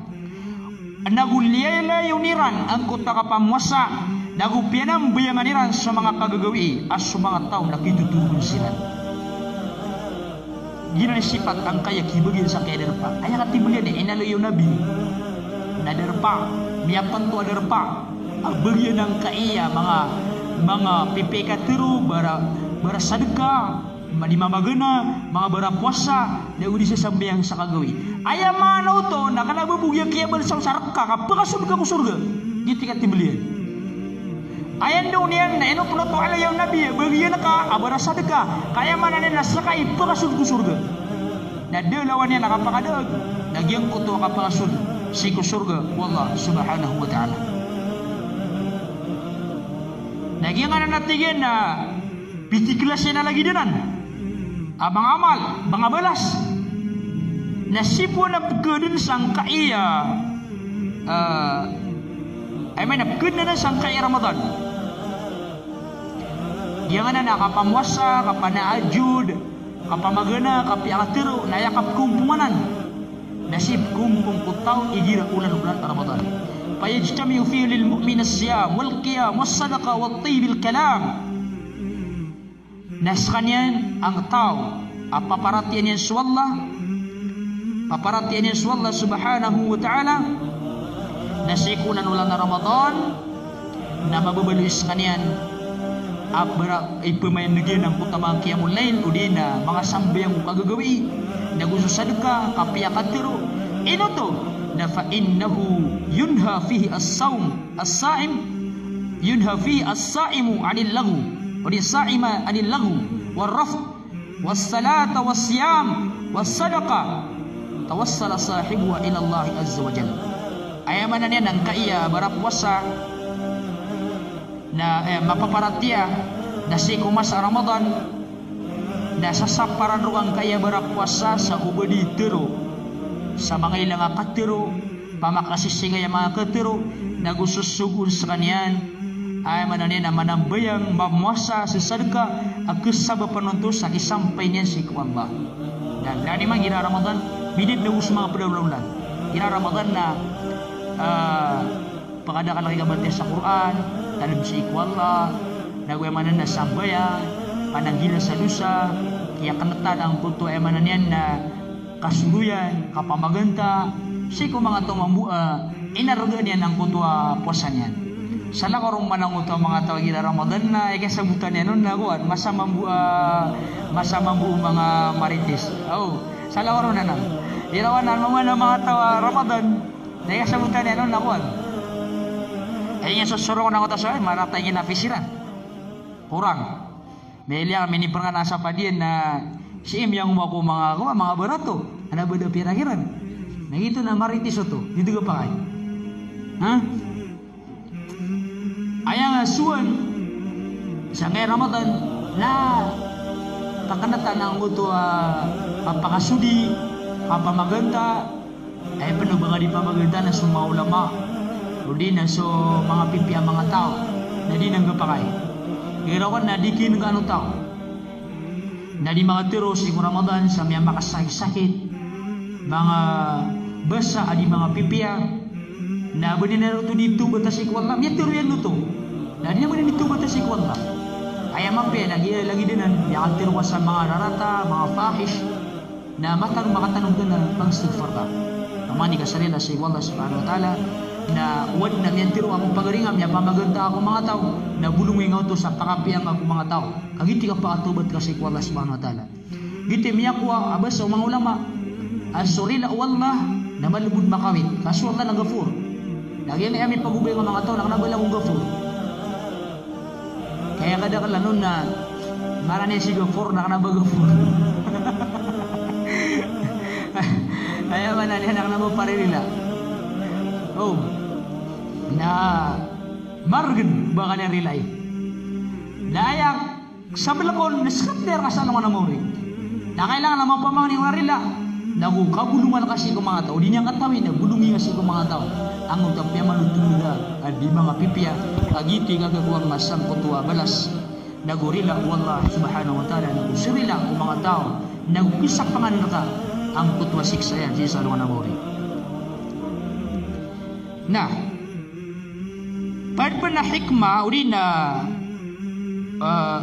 naguliyala yuniran ang kuta kapamwasa nagupianang bayanganiran sa mga kagagawi as sa mga tao nakitutuhan sila. Gina ni sifat ang kaya kibagin sa kaya derpa. Kaya katibulyan inalayo nabi na derpa, miyapan to derpa. Ang bagyan ng kaya mga pipeka tiru bara sadaka, manimamagana, mga bara puasa, na uli sa sambayang sa kagawi. Aya manaw to na kanababugyan kaya balsang saraka kapakasurga ko surga. Giti katibulyan. Ayan daw niyan na ino puno to alayaw nabi bagian ka abara sadaka kaya mana na sakay pakasud ko surga na dalawan niya nakapakadag nagyang ko to kapakasud si ko surga wallah subhanahu wa ta'ala nagyang na natigin na pitiklas na lagi dinan abang amal mga balas na sipo na pagkudin sang kaya ay may napagkudin na sang kaya Ramadan. Yang na kapamwasa, kapanaajud, kapamagana, kapiakatiro, nayakap kumpumanan. Nasib kumpung kutaw igira ulan-ulan Ramadan. Fayajtamiu fihi lil mu'min as-siyam wal qiyam was sadaqa wat tayyib al kalam. Naskanyan ang tao paparatian yan suwallah. Paparatian yan suwallah subhanahu wa ta'ala. Nasikunan ulan Ramadan na mababaluis kanyan abra ipamayan lagi ng putamang qiyamul lail udina mga sambayang kagagawi nagusto sadaka kapiyakatiro ino to na fa innahu yunha fihi as-sawm as-sa'im yunha fihi as-sa'imu 'anil laghu wa as-sa'ima 'anil laghu war-rafth was-salata was-siyam was-sadaqa tawassala sahibuha ila Allah azza wa jalla ayaman niya ng kaiya bara puasa na mapaparatya na si kumas Ramadan na sasaparan ruang kaya barapuasa sa ubadi tiro sa mga ilang katiro pamakasisingay mga katiro na gususugun sa kanyan ay mananin na manambayang mamuasa sa sadaka agkasaba panunto sa kisampay niyan si Allah dan gani man gira Ramadan bidid na us mga padawlan gira Ramadan na pagadakan lagi kabante sa Quran dalam si Allah nagwemanan na sambayang pananggila sa lusa kaya kanatan ang punto ay mananian na kasuluyan kapamaganta si ko mga tumambua inarugan yan ang punto puasa niyan sa lakarong manang ito mga tawag ila Ramadan na ikasabutan niya nun na kuwan masamang buo mga marites sa lakarong na nang irawanan mga tawa Ramadan na ikasabutan niya nun na kuwan ay nga susurong na ko tasoy maratay nga napisiran kurang may ilang minipar nga nasa padiyan na si yang mo ako mga barato ano ba daw piragiran nagito na maritis ito dito ka pa kay ayang asuan sa ngay Ramadan na pakanatan ang uto pakasudi kapamaganda ay paano ba nga di pamaganda na sumaulama o di na so mga pipi ang mga tao na di nang gapakay irawan na di kin ka tao na di mga tiro sa Ramadan sa mga makasakit mga basa adi mga pipiya na ba na ito dito batas ikwala may tiro yan ito na di naman dito batas ikwala ay mampi lagi dinan yung tiro ka sa mga rarata mga fahish na makatanong ka na pang-istighfar ka kamani ka sarila sa Allah subhanahu wa ta'ala na wad na tiro akong pagaringam niya pamaganda ako mga tao na bulungin ako to sa pakapiang ako mga tao kagiti ka pa atubat ka sa Allah subhanahu wa ta'ala Gitu miyakwa abas sa mga ulama. Asurila wallah na malubod makawit. Kaso Allah na gafur. Lagi na kami pagubay ng mga tao na nabala kong gafur. Kaya kada kalanon na marani si gafur na kanaba gafur. Kaya man na anak na mo paririla. Oh. Na margen baka na rilay. Dayak sa balakon naskat der kasano nga namori. Na kailangan na mapamang ni rila. Nagu kabulungan kasi ko mga tao. Di niya katawin na bulungi kasi ko mga tao. Ang utapya manutulula at di mga pipya agiti kagaguang masang kutuwa balas. Nagurila wallah subhanahu wa ta'ala nagusirila ko mga tao. Nagukisak pangalan ka ang kutuwa siksa yan si salungan namori. Nah, pada na hikmah uri na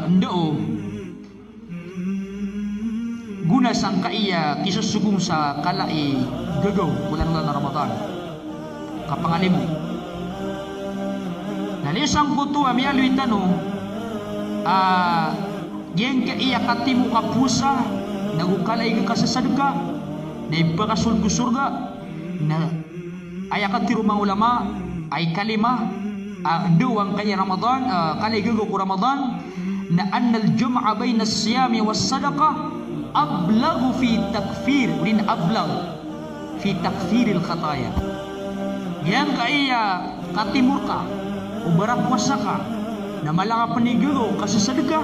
ndoo guna sang kaiya kisusugong sa kalai gagaw bulan na Ramadan kapangalimo nalisang buto amialoy tanong yang kaiya katimu kapusa nagukalay ka sa sadaka na ipakasulgo surga na ayakat tiro mga ulama ay kalima duwang kaya Ramadan kalay gagaw ko Ramadan na annal jum'a bayna siyami was sadaqa ablagu fi takfir urin ablag fi takfiril khataya yang kaya katimur ka o barakwasa ka na malanga panigago kasi sadaka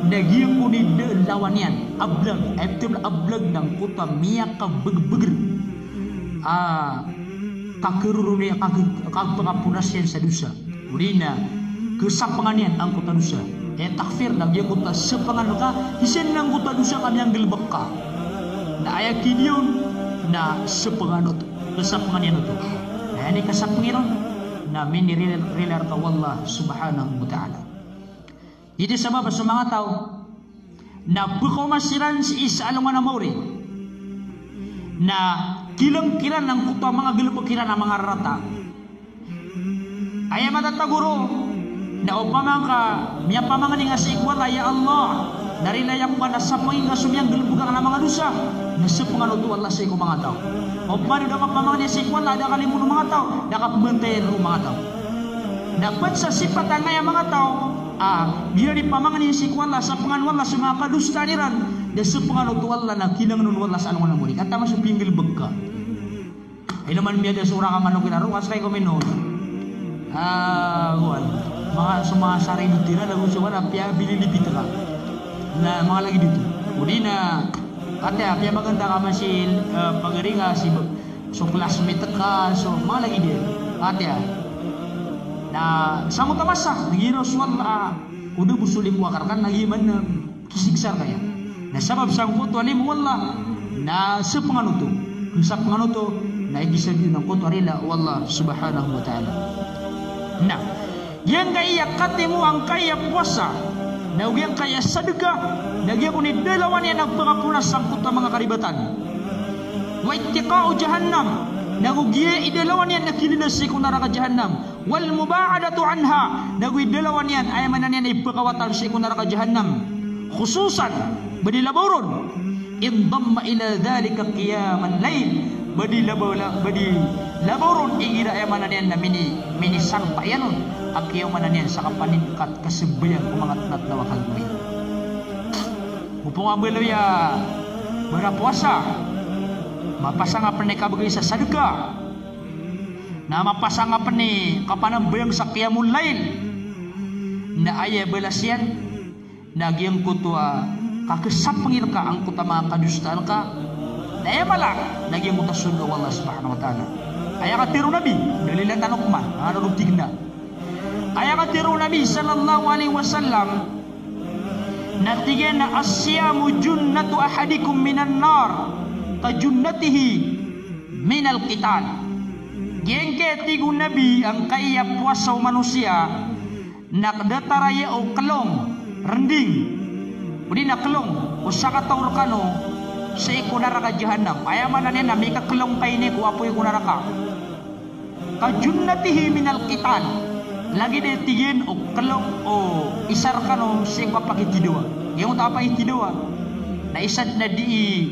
nagyang ko ni lawan yan ablag eftem ablag ng kuta miyak ka beger kakeruru niya kagpangapunas yan sa dusa urin na kesapangan yan ang kuta dusa takfir na dia kuta sepangan ka hisen nang kuta dusa kami yang gelbek ka na ayakin yun na sepangan ito kesapangan yan ito na ini kesapangiran na minirilar ka wallah subhanahu wa ta'ala ito sabab sa mga tao na bukomasiran si isa alungan na mauri na kilang-kilan ng kuta mga gelbekiran ng mga rata ay matataguro na upamang ka miya pamangan nga sa ikwala ya Allah narilayang ka na sa panging kasumiyang gulbugang ng mga dusa na sa pangaluto Allah sa iko mga tao upamang na mapamangan niya sa ikwala na kalimun ng mga tao nakapagbantayan ng mga tao dapat sa sifat ang ngayang mga tao biya di pamangan niya sa ikwala sa panganwala sa mga kadusta niran na sa pangaluto Allah na kinanganun wala sa alungan ng muri kata masuping gulbug ka ay naman biya da surang ang anong kinaro kas kay kuminon mga sumasari dito na lagu siya wala pia binilipit ka na mga lagi dito uli na kate pia maganda ka masin pagaringa si so classmate ka so mga lagi dito kate na samot masa nagiro wala udah busulim wakar kan lagi man kisiksar kaya na sabab sang kuto alim wala na sa panganuto sa panganuto na igisabi ng kuto arila wallah subhanahu wa ta'ala na yang kaya katimu ang kaya puasa na yang kaya sadaka nagyan ko ni dalawan yan ang pangapunas ang kuta mga karibatan wa ittiqa'u jahannam nagugiya idalawan yan nakilinasi ko naraka jahannam wal muba'adatu anha nagugiya idalawan yan ay manan yan ipakawatan si ko naraka jahannam khususan badilaboron indamma ila dhalika qiyaman layl badilaboron igira ay manan yan na mini sangpayanon akiyaw mananian sa kapaningkat kasibayan kumangatnat na wakal mo upong abelo ya berapuasa mapasang apa ni kabagay sa sadaka na mapasang apa ni kapanambayang sa qiyamul lail na aya belasyan nagyang kutua kakesap pangil ka ang kutama kadustaan ka na aya malak nagyang mutasun ka wallah subhanahu wa ta'ala aya katiru nabi dalilan tanukman ano tigna aya katiru nabi sallallahu alaihi wasallam natigen na asyamu junnatu ahadikum minan nar kajunnatihi minal qital gengke tigu nabi ang kaya puasa manusia nakdataraya o kelong rending udi na kelong o sakataur kano sa ikunaraka jahannam ayaman na may kakelong kay ni kuwapoy kunaraka kajunnatihi minal qital lagi de tigin o kelong o isar kano sa ikapakitidawa yung tapa itidawa na isad na di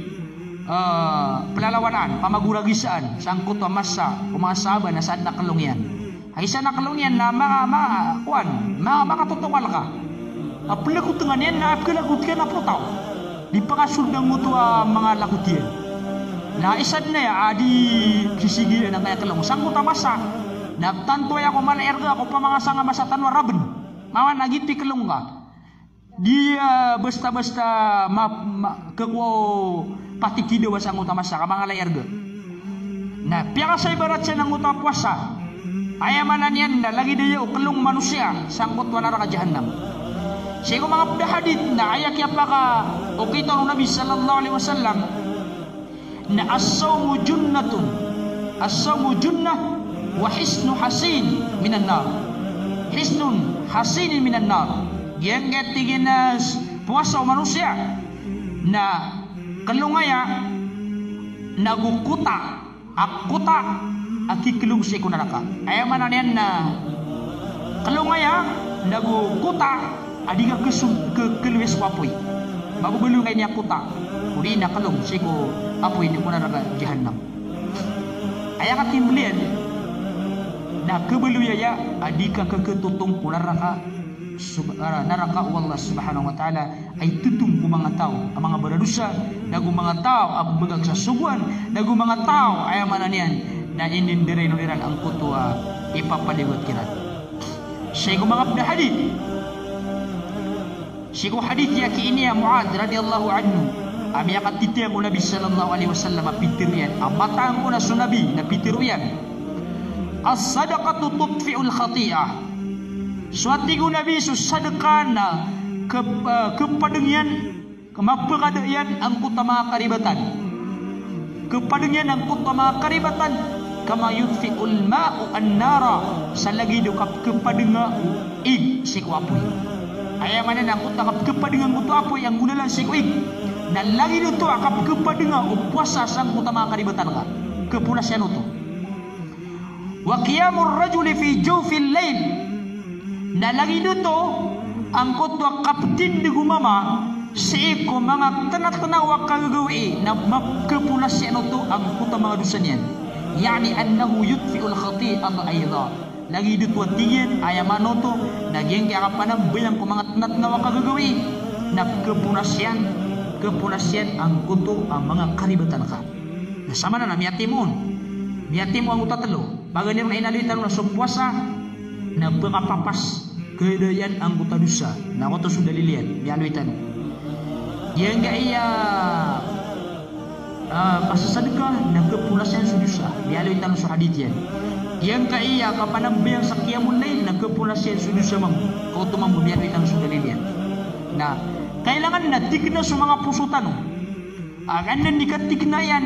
pelalawanan, pamaguragisaan sangkot wa masa umasaba na saan nakalungyan. Ay isa nakalungyan na makatutukal ka. Apalakot nga niyan na apkalagot ka na putaw. Di pa kasundang mo to mga lakot yan. Na isad na ya adi sisigi na kaya kalung sangkot wa masa. Nagtantoy ako malaerga ako pa mga sanga masatan waraben. Mawan nagiti kalung ka. Dia basta-basta kekwo patikido sa ang utamasa ka mga layarga. Na piyaka sa ibarat siya ng utapuasa. Ayamanan yan na lagi dia ukalong manusia sangkot wala ka jahannam. Siya ko mga hadith na ayak yapa ka o kita ng Nabi sallallahu alaihi wasallam na as-sawmu junnatun. As-sawmu junnah wa hisnu hasin minan nar. Hisnun hasinin minan nar. Yang ketigin na puasa o manusia na kalungaya nagukuta akuta akikilung si kunaraka. Ayaman na yan na kalungaya nagukuta adiga keluwes wapoy. Magubulong niya kuta. Uli na kalung si ko apoy ni kunaraka jahannam. Ayakat timblian na kebeluyaya adika keketutong kunaraka naraka Allah subhanahu wa ta'ala ay tutung ku mga tao ang mga beradusa nagu mga tao ang begag sa suguan nagu mga tao ay mananian na inindiray-nuriran ang kutua ipapaliwat kirat. Siya ko mga hadith siya ko hadith ya kiini ya Muad radiyallahu anhu ami akat titiya ko Nabi sallallahu alaihi wasallam pitiryan ang matang ko na sunabi na pitiryan as-sadaqatu tutfi'ul khati'ah. Suati ko Nabi sedekah na kepadengyan kemapakadaan ang utama karibatan. Kepadengyan ang utama karibatan kama yutfi'ul ma'u an-nara salagi do kepadenga ig sikwapoy. Ayaman na ang utama kepadengan uto apoy ang gunalan sikuig. Na lagi dito akap kepadenga puasa sang utama karibatan ka. Kepulasian uto. Wa qiyamur rajuli fi jawfil lail. Na lagi dito ang kutwa kaptin di gumama si ko mga tanat-tanawa kagagawi na magkapulas siya ito ang kuta mga dusa niyan. Yani annahu yutfi'ul khati'ata ayda. Lagi dito tingin ayaman ito naging kaya kapanang bilang ko mga tanat-tanawa kagagawi na kapulas yan ang kuto ang mga karibatan ka. Nasama na miyatimon ang utatalo baga niya mga inalitan na sumpuasa na pakapapas kedayan anggota dosa na ako to sudah lilihat mialuitan yang enggak iya pasasadka na kepulasan sudusa mialuitan sa hadith yan yang enggak iya kapanabiyang sa qiyamul lail na kepulasan sudusa mam kau to mam mialuitan sudah lilihat. Nah kailangan na tikna sa mga pusutan akan nan dikatikna yan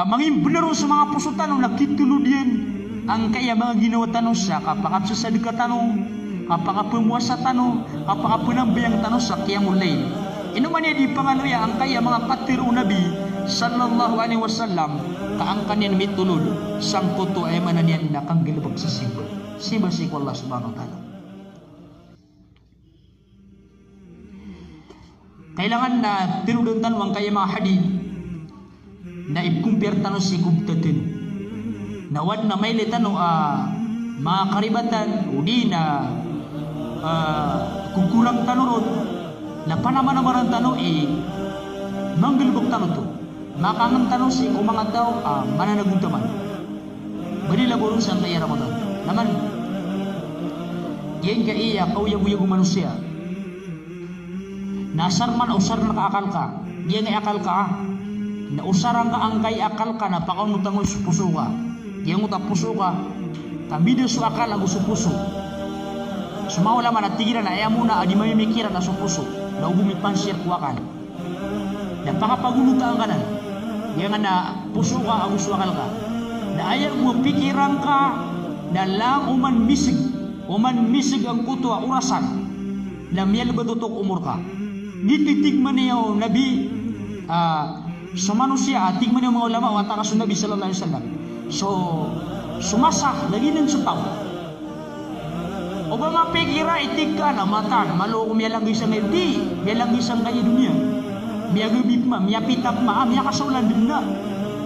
mangin bener sa mga pusutan na kituludian ang kaya mga ginawa tanong sa kapag sa sadika tanong kapag pemuasa tanong kapag penambayang tanong sa qiyamul lail. Inuman niya di pangaluya ang kaya mga katiru Nabi sallallahu alaihi wasallam kaangkan yan mitulod sang kuto ay mananian na kang gilabag sa simba si Allah subhanahu wa ta'ala. Kailangan na tinudon tanong kaya mga hadith na ikumpir tanong si kubtatin nawad na may litano mga karibatan udi na kukulang tanurod na panamanamarang tano manggalbog tano to makangang tano si kung mga tao mananaguntaman bali laborong sa kaya Ramadan naman yan ka iya kauyag-uyag manusia nasar man usar na kaakal ka yan ay akal ka na usaran ka ang kay akal ka na pakaunutang puso ka yang utak puso ka tambido su akal ang gusto puso sumawala man at tigiran na ayaw muna adi mamimikiran na su puso na ubumipansir kuwakan na pakapagulutaan ka na yang na puso ka ang gusto akal ka na ayaw mo pikiran ka na lang uman misig ang kuto urasan na miyal batutok umur ka nititigman niyo Nabi sa manusia tigman niyo mga ulama wataka sa Nabi sallallahu alaihi wasallam. So, sumasak lagi ng sutaw. O ba mapikira itig ka na mata na maloko miyalang isang hindi, miyalang isang kaya dunia. Mia gebip ma, mia pitap ma, mia kasaulan denda.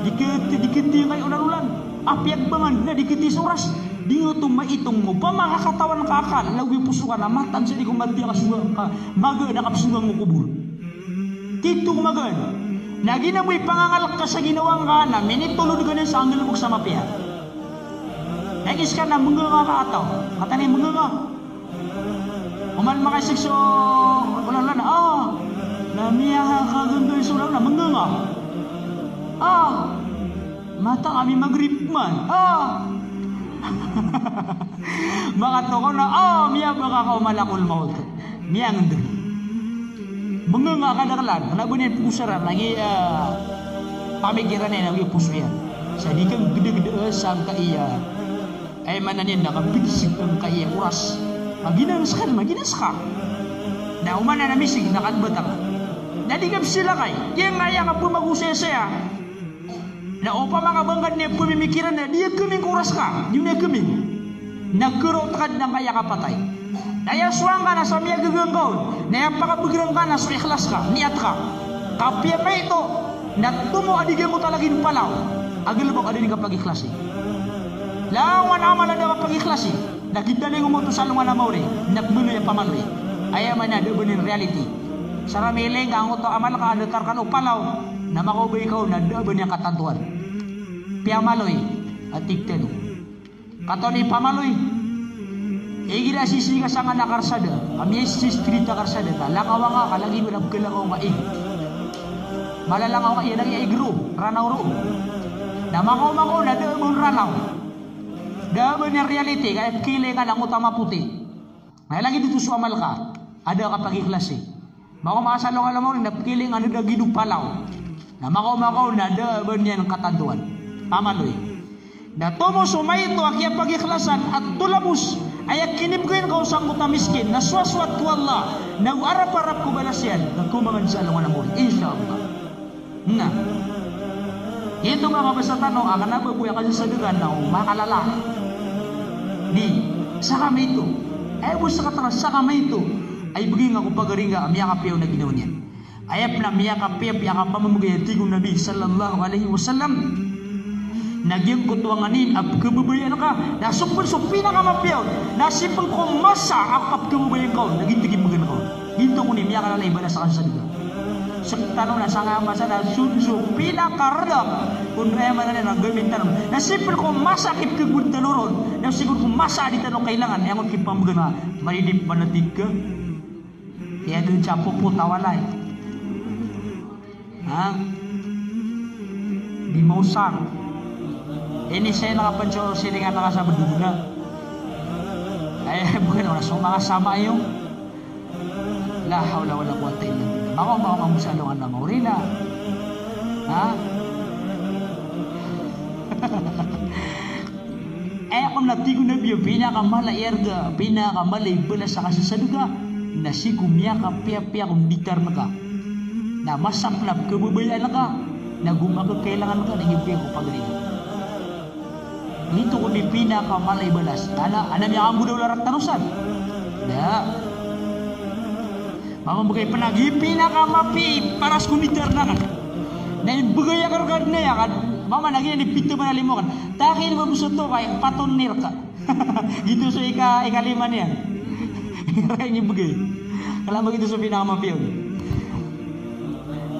Diketi kay ulan-ulan. Apiak bangan na diketi soras. Dingo maitong mo pa makakatawan kakal lawi pusukan amatan sa di kumati kasugang ka maga na kapsugang mo kubul. Tito kumagan. Naginamoy pangangalak ka sa ginawang ka na minitulod ka na sa anggil mo sa mapia. Nagis ka na mga nga kaataw. Katanay mga nga. Umal makasik so ulan na namiya kaganda sa ulan na mga nga. Mata kami magrip man. Mga toko na miya baka kaumalakol maut. Miya ngandun. Mga nga kadakalan. Kanabunin pusaran lagi pamikiran na lagi puso yan. Sa di kang gede-gede sang kaiya ay mananin na kabigisig ang kaiya uras. Maginas ka. Na umana na misig nakadbatang. Nadigap sila kay. Yang nga ka pumagusesaya. Na upa mga banggan niya pumimikiran na dia kaming kuras ka. Yung niya kaming. Nagkurot ka ng kaya kapatay. Naya suwang ka na sa miya gaganggaw. Naya pakabagrang ka na sa ikhlas ka. Niat ka. Kapya pa ito. Natumo adigyan mo talagin palaw. Agil mo adin ka pag-ikhlasi. Lawan amala na pag-ikhlasi. Nagdaling mo to sa lungan na mauri. Nagmunoy ang pamaloy. Ayaman na dabanin reality. Saramiling ang uto amal ka adatar ka no palaw. Na makubay ikaw na daban yung katantuan. Piyamaloy at tigteno. Katoni pamaloy. Igi na sisiga sa nga nakarsada. Kami street na karsada. Lakawa nga kalagi mo na kalakaw nga ig. Malalangaw nga iya naging igro. Ranaw ro. Na makaw na daban ranaw. Daban yung reality. Kaya kili ka lang utama puti. Kaya lagi dito suamal ka. Ada ka pag-iklase. Makaw makasalong alam mo. Napikiling ano na ginupalaw. Na makaw na daban yan katanduan. Pamaloy. Na tumo sumayto akya pag-ikhlasan at tulabos ayak kinibgin ka usang muta miskin na swaswat ko Allah na arap-arap ko balasyan nagkumangan sa alungan mo insyaAllah. Na ito nga kabasa tanong akan nababuya kasi sa dugan na makalala di sa kami ito bus sa katras sa kami ito ay baging ako pagaringa miya kapiyaw na ginawa niyan. Ayap na miya kapiyaw pamamagay tigong Nabi sallallahu alaihi wasallam. Nagyang kutuanganin at kababayan ka. Nasupon so pinakamapiyaw. Nasipang ko masa at kababayan ka. Nagintigin mo gano'n ka. Ginto ko ni miya ka na iba na sa kansalita. Sa tanong na sa nga masa na sunso pinakaradap. Kung raya man na nagamin tanong. Nasipang ko masa kip kagun tanuron. Nasiguro ko masa di tanong kailangan. Ewan kipang mo gano'n. Maridip manatig ka. Kaya doon siya puputawalay. Di mausang. Ini saya nakapanso silingan nakasabad na. Ay, bukan oras. So, makasama yung la hawla wala quwwata illa billah. Makaw mamusalungan na maurina. Ha? Kung natigo na biyo, pinakamala erga, pinakamala ibala sa kasasaduga, na si kumya ka, piya-piya kung bitar na ka. Na masaklap, kababayan na ka, na gumakot kailangan ka, nagibigay ko pagaling. Ito kung pinakamalay balas. Ana niya ang budaw larat tanusan. Da. Mamamagay panagi pinakamapi paras kumitar na kan. Na ibigay akarugad na yan kan. Mama naging nipito ba na limo kan. Takin mo gusto to kay patonir ka. Ito sa ikalima niya. Kaya niya ibigay. Kalamag ito sa pinakamapi yun.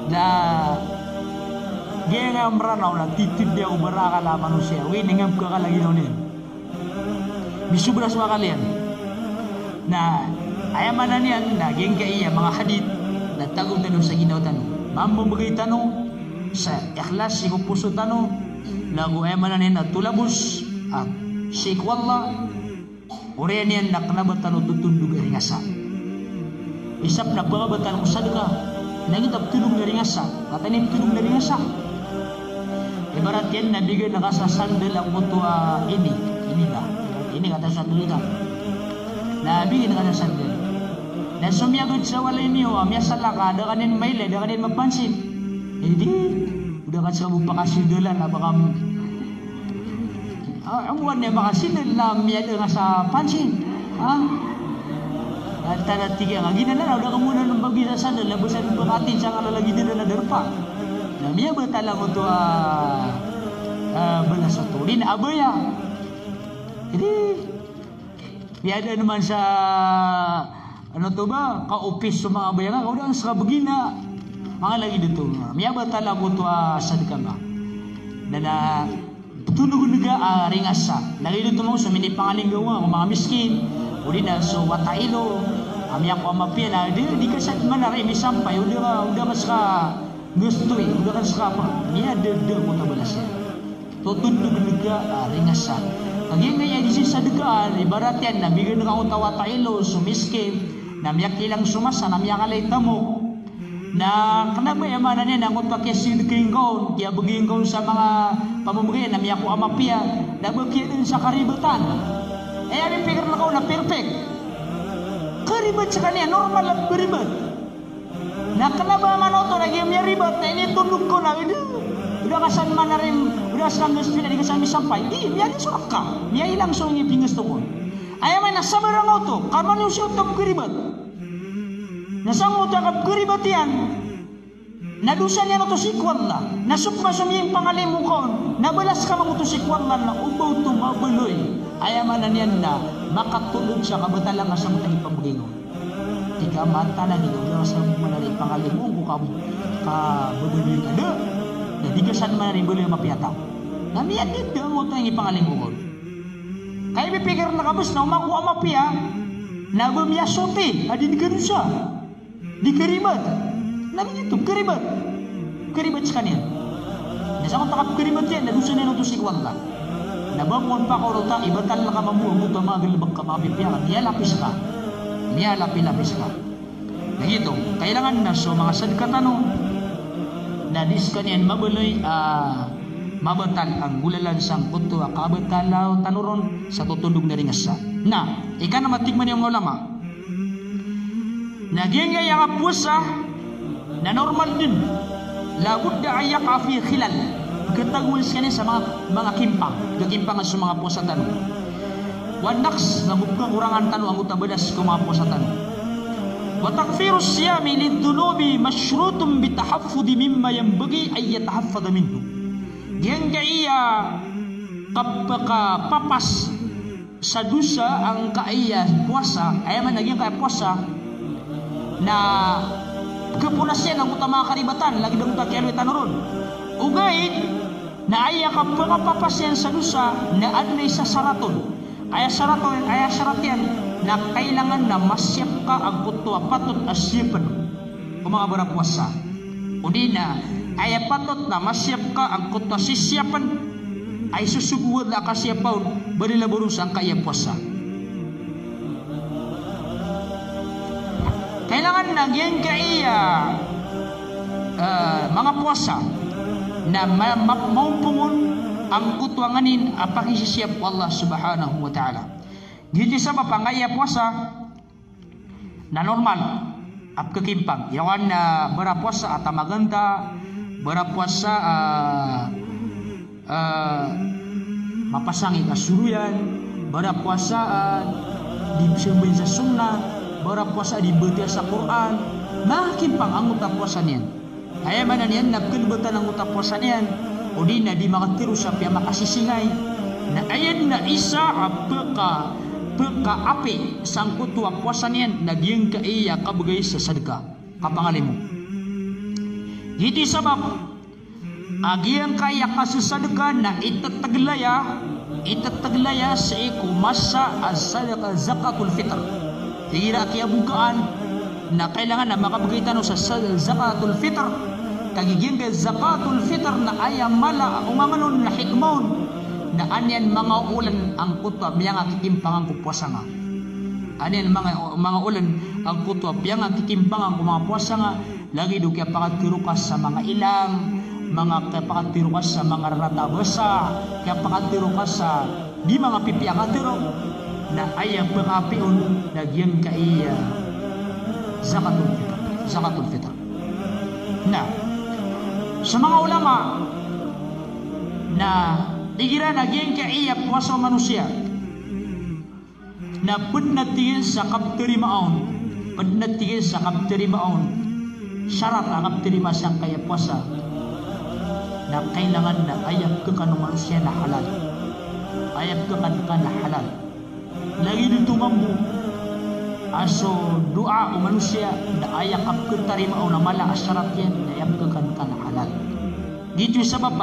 Da. Gaya nga maranaw na titid niya ubaraka la manusia. Winingam ka kalaginaw niya. Misubras makalian. Na ayaman na niyan na geng kaiya mga hadith na tagong tanong sa ginaw tanong. Mamabagay tanong sa ikhlas si puso tanong. Lagu ayaman na niyan na tulabos at syik wallah. Uriyan niyan na kanabat tanong tutundog ang ringasa. Isap na bagabatan ko sadaka. Nangitap tulog na ringasa. Katanim tulog na ringasa. Ibarat yan nabigay na kasasandal ang mutua ini na ini kata sandal ita nabigay na kasasandal na sumiyagod sa walay niyo amya salaka ada kanin maile ada kanin mapansin hindi udah kan sa bupakasindalan apakam ang wan niya makasinal na miya nga sa pansin Antara tiga lagi na udah kemudian membagi sana labusan beratin sangat lagi dia na derpa. Namanya betalang untuk belas satu din abaya. Jadi biada naman sa ano to ba ka-office sa mga abaya nga udah sa begina. Mga lagi dito. Namanya betalang untuk sadika nga. Na tunog naga ringasa. Lagi dito mo sa mini pangaling gawa mga miskin. Uli na so watailo kami ako amapia na di kasat man na rin misampay udah mas ka gusto udah kan skapa niya de mo tabalas tutundog naga ringasa kagi nga di sa degaan ibarat yan na bigyan nga uta watailo so miskin na miyak ilang sumasa na miyak alay tamo na kanaba yamanan niya nangot pa kaya sinigingkaw kaya bagingkaw sa mga pamumuhay na miyak ko amapia na bagyan din sa karibatan. Abi pikir na kau na perfect. Keribet sekali normal lah keribet. Nah kenapa manoto lagi punya ribet? Nah ini tunduk kau nak udah kasan mana rim, udah sekarang mesti dari kesan sampai. Biar suaka, biar hilang songi pinggir tokon. Ayam mana sabar orang auto, kamu ni usia tak keribet. Nasang auto agak keribetian. Nadusanya na to si kwalla. Nasukma sumiyang pangalim mo kon. Nabalas ka mo to si kwalla na ubaw to mabuloy. Ayaman na niyan na makatulog sa kabatalang sa mga ipamgingon. Tika mata na nito. Ulang sa mga na pangalim mo. Bukam ka babuloy ka na. Nadigasan man na rin buloy mapiyataw. Namiyan dito mo to yung ipangalim mo kon. Kaya bipikir na kabus na umakuha mapiya. Na bumiyasote. Adi di kanusa. Di karibat. Namanya itu keribat sekalian. Nasa kong takap keribat yan, nadusan yan ito si Kwalla. Nabangon pa ko rota, ibatan lang ka mamuamot ang mga galibag ka mapipiyakan. Niyalapis ka. Niyalapis ka. Nagito, kailangan na so mga sadkatanong na diskanian mabuloy mabatal ang gulalan sang kuto akabatalaw tanuron sa tutundog na ringasa. Na, ika na matigman yung ulama. Nagyengay ang pusa na normal din labud da ayak afi khilal ketagul sekali sama mga kimpang gagimpangan sa mga posatan wanaks na bugang urangan tanu anggota bedas ko mga posatan wa takfirus siyami liddunubi masyrutum bitahaffudi mimma yanbaghi ay yatahaffada minhu diyan kaya kapaka papas sa dusa ang kaya puasa ay man naging kaya puasa na kepunasyan ang utama karibatan lagi dong tak kialwi tanuron ugay na aya ka pangapapasyan sa dusa na adnay sa saraton aya syaratyan na kailangan na masyap ka ang kutwa patut asyipan o mga barapuasa o di na aya patut na masyap ka ang kutwa sisyapan ay susuguwad na kasyapaon barilaburus ang kaya puasa. Kailangan na yan kaya mga puasa na maupungon ang kutwanganin apakisisiyap Allah subhanahu wa ta'ala. Giti sa mapangaya puasa na normal at kakimpang. Yawan na berapuasa at maganda, berapuasa mapasangi kasuruyan, berapuasa di sa sunnah, berapuasa di baca sa Quran, makimpang ang utapuasa niyan. Kaya man niyan nagkulbutan ang utapuasa niyan, o di na di makatiru sa piya makasisingay. Na ayan na isa peka api sang kutua puasa niyan nagyeng ka iya kabagay sa sadka kapangalim mo. Jadi sabab agyeng kaya kasusadka na itataglaya sa iku masa as-sadaka zakatul fitr. Hira kaya bukaan na kailangan na makabagay tanong sa zakatul fitr kagiging ka zakatul fitr na ayam mala umanganon na hikmon na anyan mga ulan ang kutwa biyang kitimpangan ko puasa nga anyan mga ulan ang kutwa biyang kitimpangan ko mga puasa nga lagi do kaya pakatirukas sa mga ilang mga pakatirukas sa mga ratabasa kaya pakatirukas sa di mga pipiakatiro na ayang pengapion nagyan kaiya zakatul fitr. Nah, sa mga ulama na digira nagyan kaiya puasa manusia na pun natin sa kapterimaon Penat tiga sakap terima on syarat akap terima sang kaya puasa na kailangan na ayap ke kanu manusia na halal, ayap ke kan na halal lagi dito mambu aso doa o manusia na ayap kap ke terima on na mala syarat yan na ayap ke kan na halal. Gitu sebab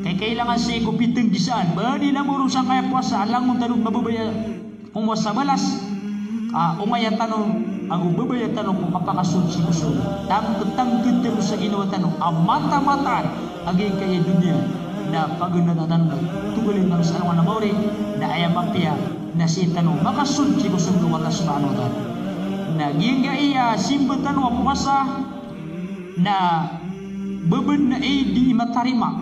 kay kailangan sa ikupiteng gisaan ba di na murusang kaya puasa alang mong tanong mababaya kung mo sa balas umaya tanong ang ubabaya tanong kung kapakasun si kusun tang ganda mo sa ginawa tanong mata-mataan aging kaya dunia na pagunatan tugulin ng sa mga namori na ayamapya na si tanong makasun si kusun ng Allah subhanahu wa ta'ala na ginga iya simba tanong puasa na beban na di matarima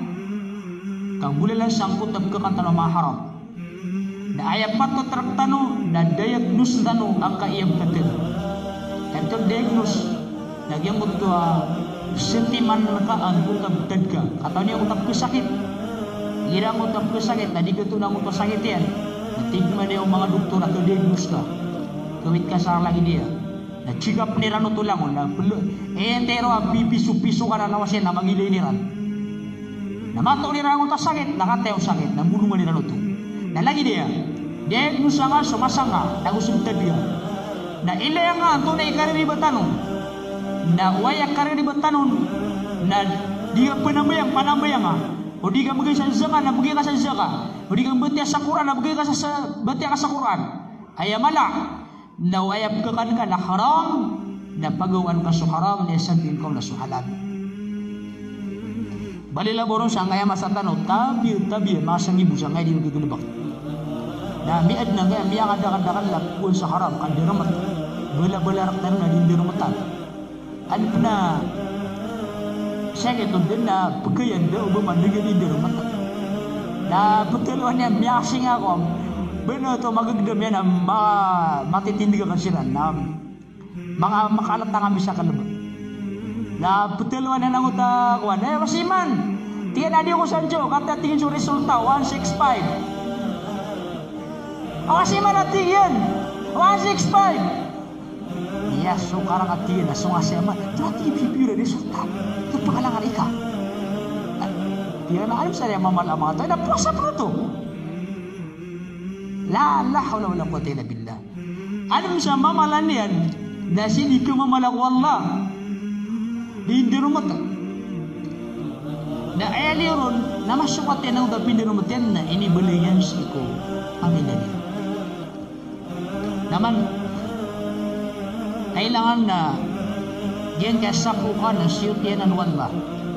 kang bulalan sangkot ang kakantano maharap na ayat pato traktano na diagnose tano ang kaiyang katil kantor diagnose nagyamot ko sentiman ka ang utab tadka kataw niya utab kesakit irang utab kesakit na di ka tunang utab sakit yan natigman niya ang mga doktor at diagnose ka kawit ka sa lagi dia na chikap ni rano tulang na entero pipiso ka na nawasin na magilay ni ran na mato ni rano ta sakit nakateo sakit na bulungan ni rano to na lagi dia diagnose nga sumasanga nagusumtad dia na ilaya nga tunay kariri batanon na waya kariri batanon na di ka panambayang nga o di ka magay sa zaka na bagay ka sa zaka o di ka batya sa Quran na bagay ka sa batya ka sa Quran ay mala na wayap ka kan ka na haram na pagawan ka sa haram na sabihin ko na sa halal balila boron sa ngaya masatano tabi masang ibu sa ngaya di magigulubak na miad na ngaya miya kadakakan lakun sa haram kan diramat bala rak na din diramatan ano pa na siya ito din na pagkayan daw bumandigan din diramatan na pagkaluan niya miyasing ako bano ito magagdam yan na matitindig ka sila na mga makalat na kami sa kalabag na pagkaluan niya ng utakuan masiman tiyan na di ako sa Diyo kata tingin sa resulta 165 masiman natin yan 165 iya so karang ati na so asema trati bibira ni sultan to pangalangan ika tiyan na alam sa niya mamalama to na puasa pa to la hawla wala quwwata illa billah alam sa mamalan yan na sini ka mamalak wallah di rumah na ayaliron na masukat yan ang dapi di rumah yan na inibalihan si ko pamilya niya naman kailangan na diyan kaya sapukan na siyutianan wallah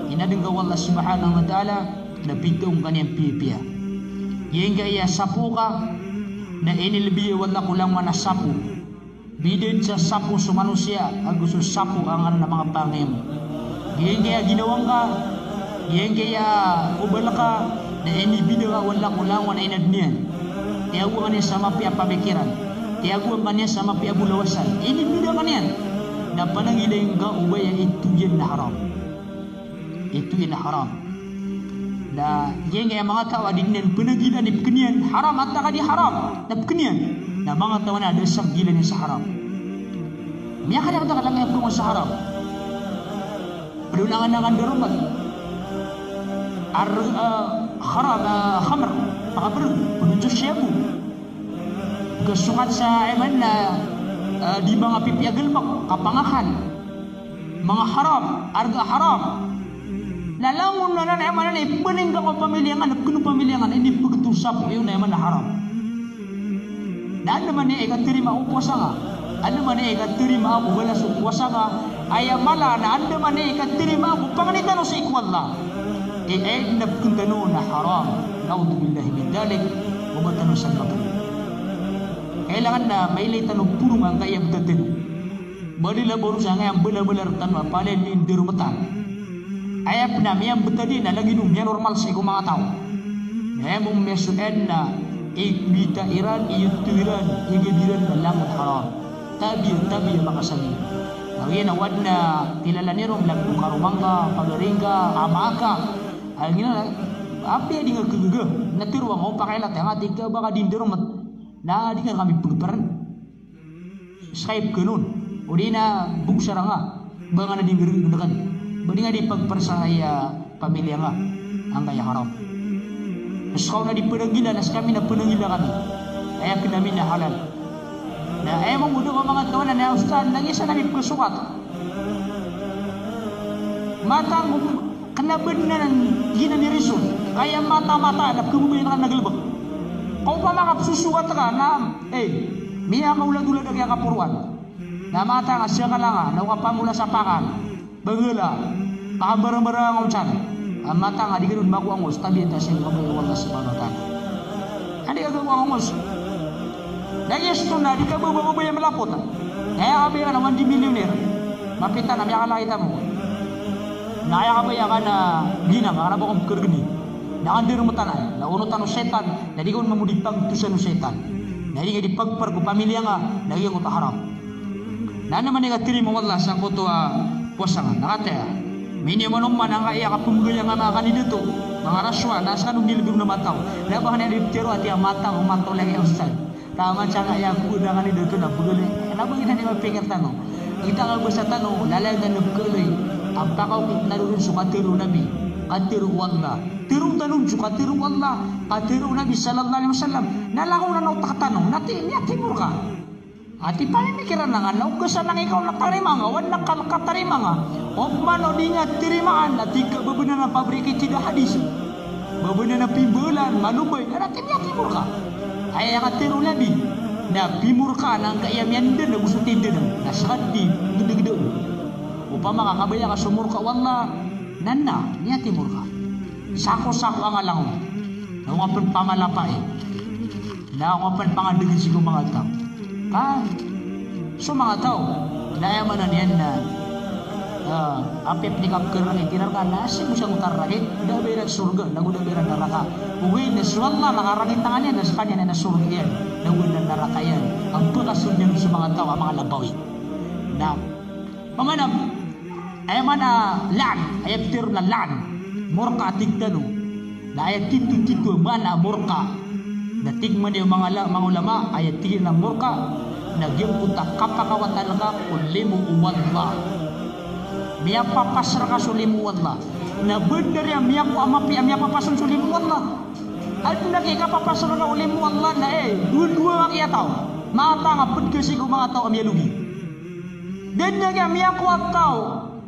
inadang wallah subhanahu wa ta'ala na pitong kanyang pipiya diyan kaya sapuka na inilbiya wallah kulang manasapu bidin sa sapu sa manusia gusto sapu ang na mga pangim diyan kaya ginawang ka diyan kaya ubala ka na inibida ka wallah kulang na inadniyan tiyago ka niya sa mapia pamikiran tiyago ka niya sa mapia bulawasan inibida ka niyan na panangilayin ka ubaya ito yan na haram ito yan na haram na diyan kaya mga tao adin panagilan ni pekenian haram at ka di haram na pekenian na mga tao na ada sa gilan sa haram miya ka na lang yung kung sa haram perunangan ng darumat haram khamr pakabar penunjuk syabu kesukat sa eman na di mga pipiagalmak kapangahan mga haram arga haram lalangon na na eman na ipaning ka pamilyangan at kuno pamilyangan hindi pagtusap yun na eman na haram daan naman niya ikatirima upuasa nga ano man niya ikatirima ako wala sa upuasa nga ay mala na ano man niya ikatirima ako panganitan o sa ikwalla ay nabkuntano na haram naudhu billahi min dalik mabatano sa bato kailangan na may laytan o purong ang kayang datin balila boros ang ayang bala-balar tanwa palin ni dirumatan ayap na miyang betadi na lagi nung miya normal sa ikong mga tao miyang mesued na ikbita iran iyutuiran igabiran na langot haram tabi ang mga sabi lagi na wad na tilala nirong lagdo karumanga pagaringga amaka ay gina api di nga kagaga natirwang o pakailat ang ating ka baka dindirumat na di nga kami pagparan Skype kanun. Udi na bugsara nga. Banga na dinggirgan. Badi nga di pagpersahaya pamilya nga. Ang kaya haram. Mas kau na di penanggilan, as kami na penanggilan kami. Kaya kinamin na halal. Na emang udah ko mga tawanan na ustad, nag-isa na kesukat. Matang kena benar gina ni risun. Kaya mata-mata na kumubuhin ka naglabak. Kau pa mga susukat ka na, miya ka ulag-ulag ang kapuruan. Na mata nga siya ka lang nga, pamula sa pakal. Bagala, kabarang-barang ang tiyan. Ang mata nga, di ganun makuangos, tabi ito siya kabay Allah subhanahu wa ta'ala. Hindi ka makuangos. Dahil ito na, di ka bababay ang malapot. Kaya kabi ka naman di millionaire. Mapita na, miya ka lang kita mo. Naya ka ba ka na ginang, ka na ba kong kergini. Nakandir mo tanan, naunutan ng setan, na di ka mamudipag tusan ng setan. Na di ka dipagpar ko pamilya nga, naging ko taharap. Na naman nga tiri mo Allah, sang ko to puasa nga, nakataya. Mini manuman ang kaya kapumugaya nga mga kandidato, mga raswa, nasa kanong nilibig na mataw. Labang na nilibtiro at yung mataw, mataw lagi ang ustad. Tama siya nga yung kuda kandidato na pugulay. Labang ina niya mapingat tanong. Kita ka ba sa tanong, lalay na nagkuloy. Ang takaw naroon sa katiru nabi, katiru Allah. Tiru tanong sa katiru Allah, katiru nabi sallallahu alaihi wasallam. Nalakaw na nautak tanong, timur ka. Ati pamimikiran na nga, naugasan lang ikaw natarima nga, wala katarima nga. O mano di nga tirimaan, at ika babuna na pabriki tidak hadis. Babuna na pimbulan, manubay, natin niya timur ka. Ay nga tiru nabi, na pimur ka ng kaiyamian din, na gusto tindin, nasakad di, gede-gede. Upama kakabaya ka sumur ka, wala, nana, niya timur ka. Sako-sako ang alang mo. Naungapan pamalapa Naungapan pangandagin sigong mga tao. So mga tao, nayaman na niyan na apip ni kapkerang itinarga nasi mo siyang utarragit, dabiran surga, nagudabiran naraka. Uwi na suwalla, nakaragit tangannya na sa kanya na surga yan, nagudabiran naraka yan. Ang pagkasun niya sa mga tao, ang mga labawi. Na, pamanam, ayaman na lan, ayat tir na lan, murka tigdano, na ayat titu-titu mana murka. Natigman yung mga ulama ayat tigil ng murka nagyang punta kapakawatan ka ulimu uwadla miya papasra ka sulimu uwadla na benar ya miya ko amapi miya papasan sulimu uwadla at nagika papasra ka ulimu uwadla na dua-dua ang iyataw mata nga pagkasi ko mga tao amya lugi dan nga miya ko at tao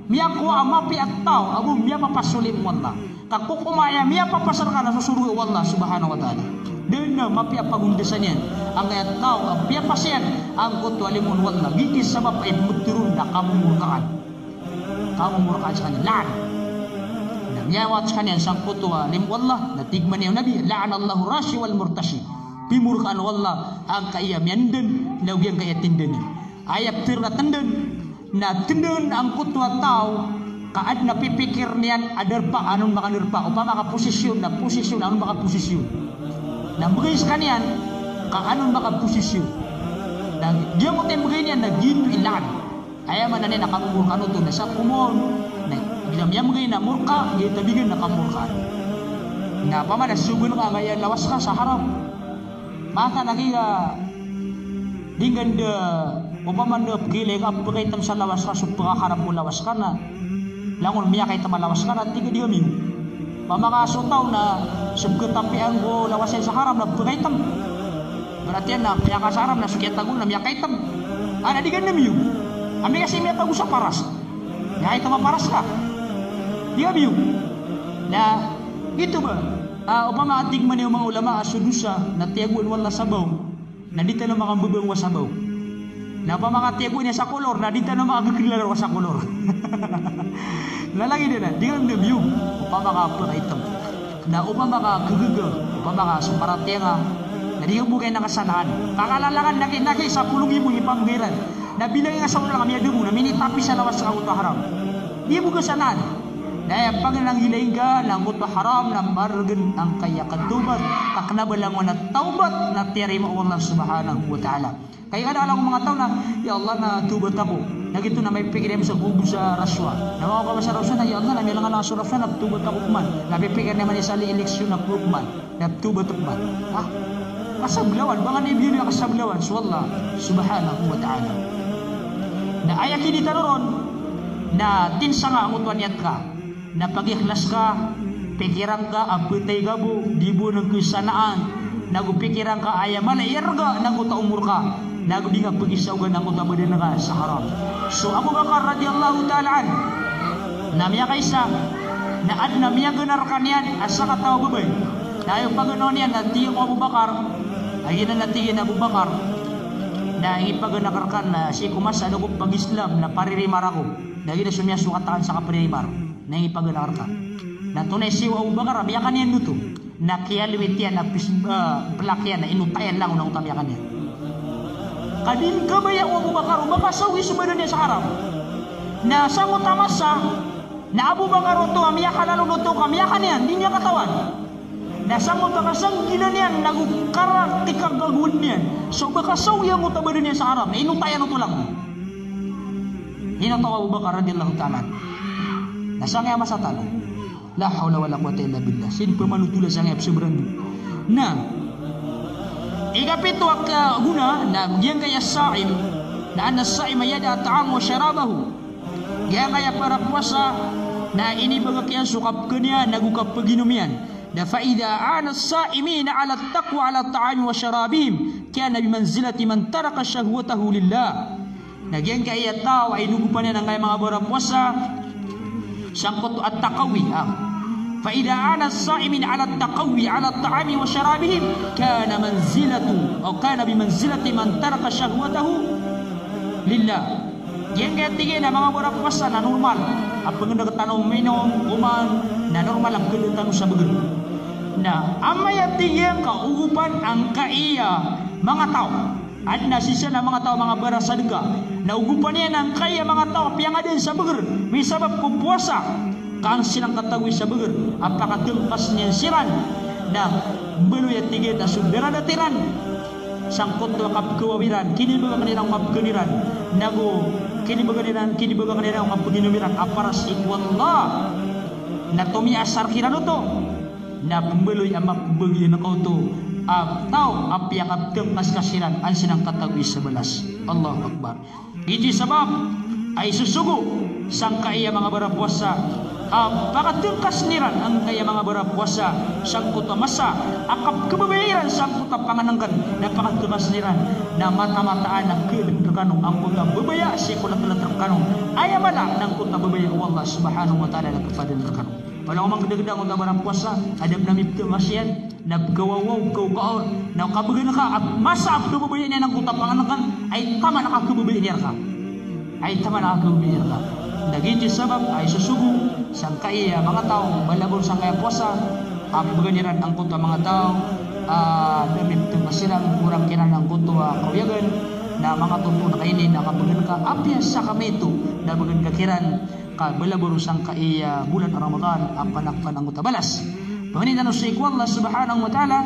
miya ko amapi at tao abo miya papasulimu uwadla kakukumaya miya papasra ka na susuruhi uwadla subhanahu wa ta'ala. Dan na mapia pagundasan yan ang kaya tao ang piapasyan ang kutwalimun wala gigis sabab ay mutirun na kamumurkaan sa kanya laan na miyawat sa kanya sang kutwalim wala natigman niya nabi laan Allahu rashi wal murtashi pimurkaan wala ang kaiyamian din laugyan kaya tindan ayap tir na tindan ang kutwa tao kaad na pipikir niyan adarpa anong makanirpa upama ka posisyon anong maka posisyon na bagay sa kanyan, kaanon baka posisyon. Dia mo tayo bagay niya, nagino ilan. Kaya man na niya nakamurka no to, nasa kumon. Ginamya bagay na murka, gaya tabigan nakamurka. Na pa man, nasugun ka, ngayon lawas ka sa harap. Maka nakiga, di ganda, upaman na pagkilay ka, pagkaitam sa lawas ka, so pagkakarap mo lawas ka na. Langon, miya kayo malawas ka na, tiga di kami. Pamakasutaw na subkatapian ko lawasin sa haram na pagkaitam. Berarti yan na piyaka sa haram na sukyatago na miyakaitam. Di gan na miyo. Ami kasi miyatago sa paras. Miyakaitam paras ka. Di ka miyo. Na ito ba? Upama atigman yung mga ulama asudusa na tiyaguan wala sabaw. Na di tayo makambubang wasabaw. Na pamakatiyaguan niya sa kolor na di tayo makakakilala sa kolor. Lalagi din na, di ka ng nabiyog, upama ka pagkaitam. Na upama ka gugugo, upama ka sumparatenga, na di ka bugay nakasanaan. Kakalalangan naki sa pulungi mo ipamuhiran. Na bilang nga sa ulang kami adu mo, na minitapi sa lawas sa auto haram. Di mo kasanaan. Dahil pag nang hilayin ka, ng auto haram, na margan ang kaya katubat, kaknabalang na taubat, na tiyarima Allah subhanahu wa ta'ala. Kaya kada alam mga tao na, ya Allah na tubat ako. Nagito na may pikirin sa gubo sa raswa. Nawaw ka ba sa raswa na, ya Allah na may lang sa raswa na tubat ako man. Napipikir naman sa eleksyon na prukman. Na tubat ako man. kasablawan bangan ibili kasablawan so Allah subhanahu wa ta'ala na ayak kini tanuron na tinsanga ang utuan niat ka na pag-ikhlas ka pikiran ka abutay gabo dibo ng kusanaan nagupikiran ka aya malayar ka naguta umur ka nagudi nga pag-isaw ka naguta badan ka sa haram so Abu Bakar radiyallahu ta'ala an namya kaysa na ad namya ganar kanyan asa kataw babay na yung paganoon yan natigin ko Abu Bakar ayun na natigin Abu Bakar na ipaganakarkan na si kumas ano ko pag-Islam na paririmar ako na gina sumiyasukataan sa kaparirimar na ipaganakarkan na tunay si Abu Bakar biyakan yan dito na kiyalimit yan na pelakyan na inutayan lang unang utamiyakan yan kadin kabaya Abu Bakar sawi sumadan niya sa harap na sa mutamasa na Abu Bakar ito amiyakan lalo ito kamiyakan yan di niya katawan nasa mo takasang gila niyan nagukara tikagagawin niyan so baka sawyang mo tabado niya sa Arab na inutayan ito lang hinatawa Abu Bakar radiyallahu ta'ala nasa nga masatalo la hawla wala quwwata illa billah sin pamanutula sa nga sobrang na ikapito ak guna na giyan kaya sa'im na anas sa'im yada ta'am wa syarabahu giyan kaya para puasa na ini baga kaya sukap kanya nagukap paginumian فإذا عان الصائمين على التقوى على الطعام وشرابهم كان بمنزلة من ترك شهوته لله nagyan kaya tao ay nugupan niya ng mga berpuasa sangkot at taqawi فإذا عان الصائمين على التقوي على الطعام وشرابهم كان منزلة أو كان بمنزلة من ترك شهوته لله yan kaya tingin na mga berpuasa na normal ang pagkakatanom minum kuman na normal ang pagkakatanom sa bagay na amaya tingin kauupan ang kaiya mga tao at nasisa na mga tao mga barasadga na ugupan niya ng kaya mga tao piyang adin sa bagay may sabab kung puasa kang silang katawi sa bagay apakatungkas niya siran na beluya tingin na sundera datiran sangkot na kapkawawiran kini baga kanilang kapkaniran nago kini baga kanilang kapkaniran aparas ikwallah na tumiasar kiran ito na pembeloy ang mapabagi na kauto tao api ang kaptengkas kasiran ang sinang katawi sa balas Allahu Akbar iti sabab ay susugo sang kaya mga barapuasa pakatengkas niran ang kaya mga barapuasa sang kuta masa akap kebabayaran sang kuta panganangkan na pakatengkas niran na mata-mataan ng kelenterkanong ang kuta babaya si kulat-kulat terkanong ayamala ng kuta babaya Allah subhanahu wa ta'ala na kepada terkanong pada umang gede-gede unta barapuasa adab nami masyan na gawawaw kaw na kabagan ka at masa ang kebabayan niya ng kuta panganangkan ay tama na kakebabaya niya ka naging sabab ay susugo sang kaya mga tao balabon sang kaya puasa baganiran ang kuto mga tao damit masilang kurang kinan ang kuto kawiyagan na mga tunto na kainin na kabagan ka apya sa kami ito na bagan kakiran ka balabon sang kaya bulan Ramadan panakpan ang utabalas panginitan sa Allah subhanahu wa ta'ala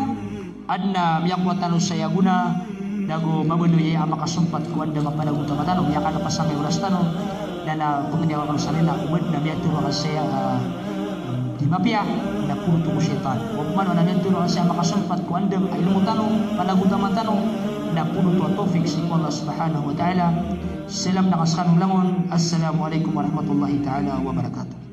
adna miyakwatan sa yaguna nago mabuloy ang makasumpat ko anda mapanagutan matanong yakan na pasangay oras tanong na pengenyawa sa nila umad na miyaturo kasi di mapia na puto ko syaitan wag man na miyaturo kasi makasumpat ko anda ay lumutanong panagutan matanong na puno to tawfik si Allah subhanahu wa ta'ala salam na kaskanong langon assalamualaikum warahmatullahi ta'ala wabarakatuh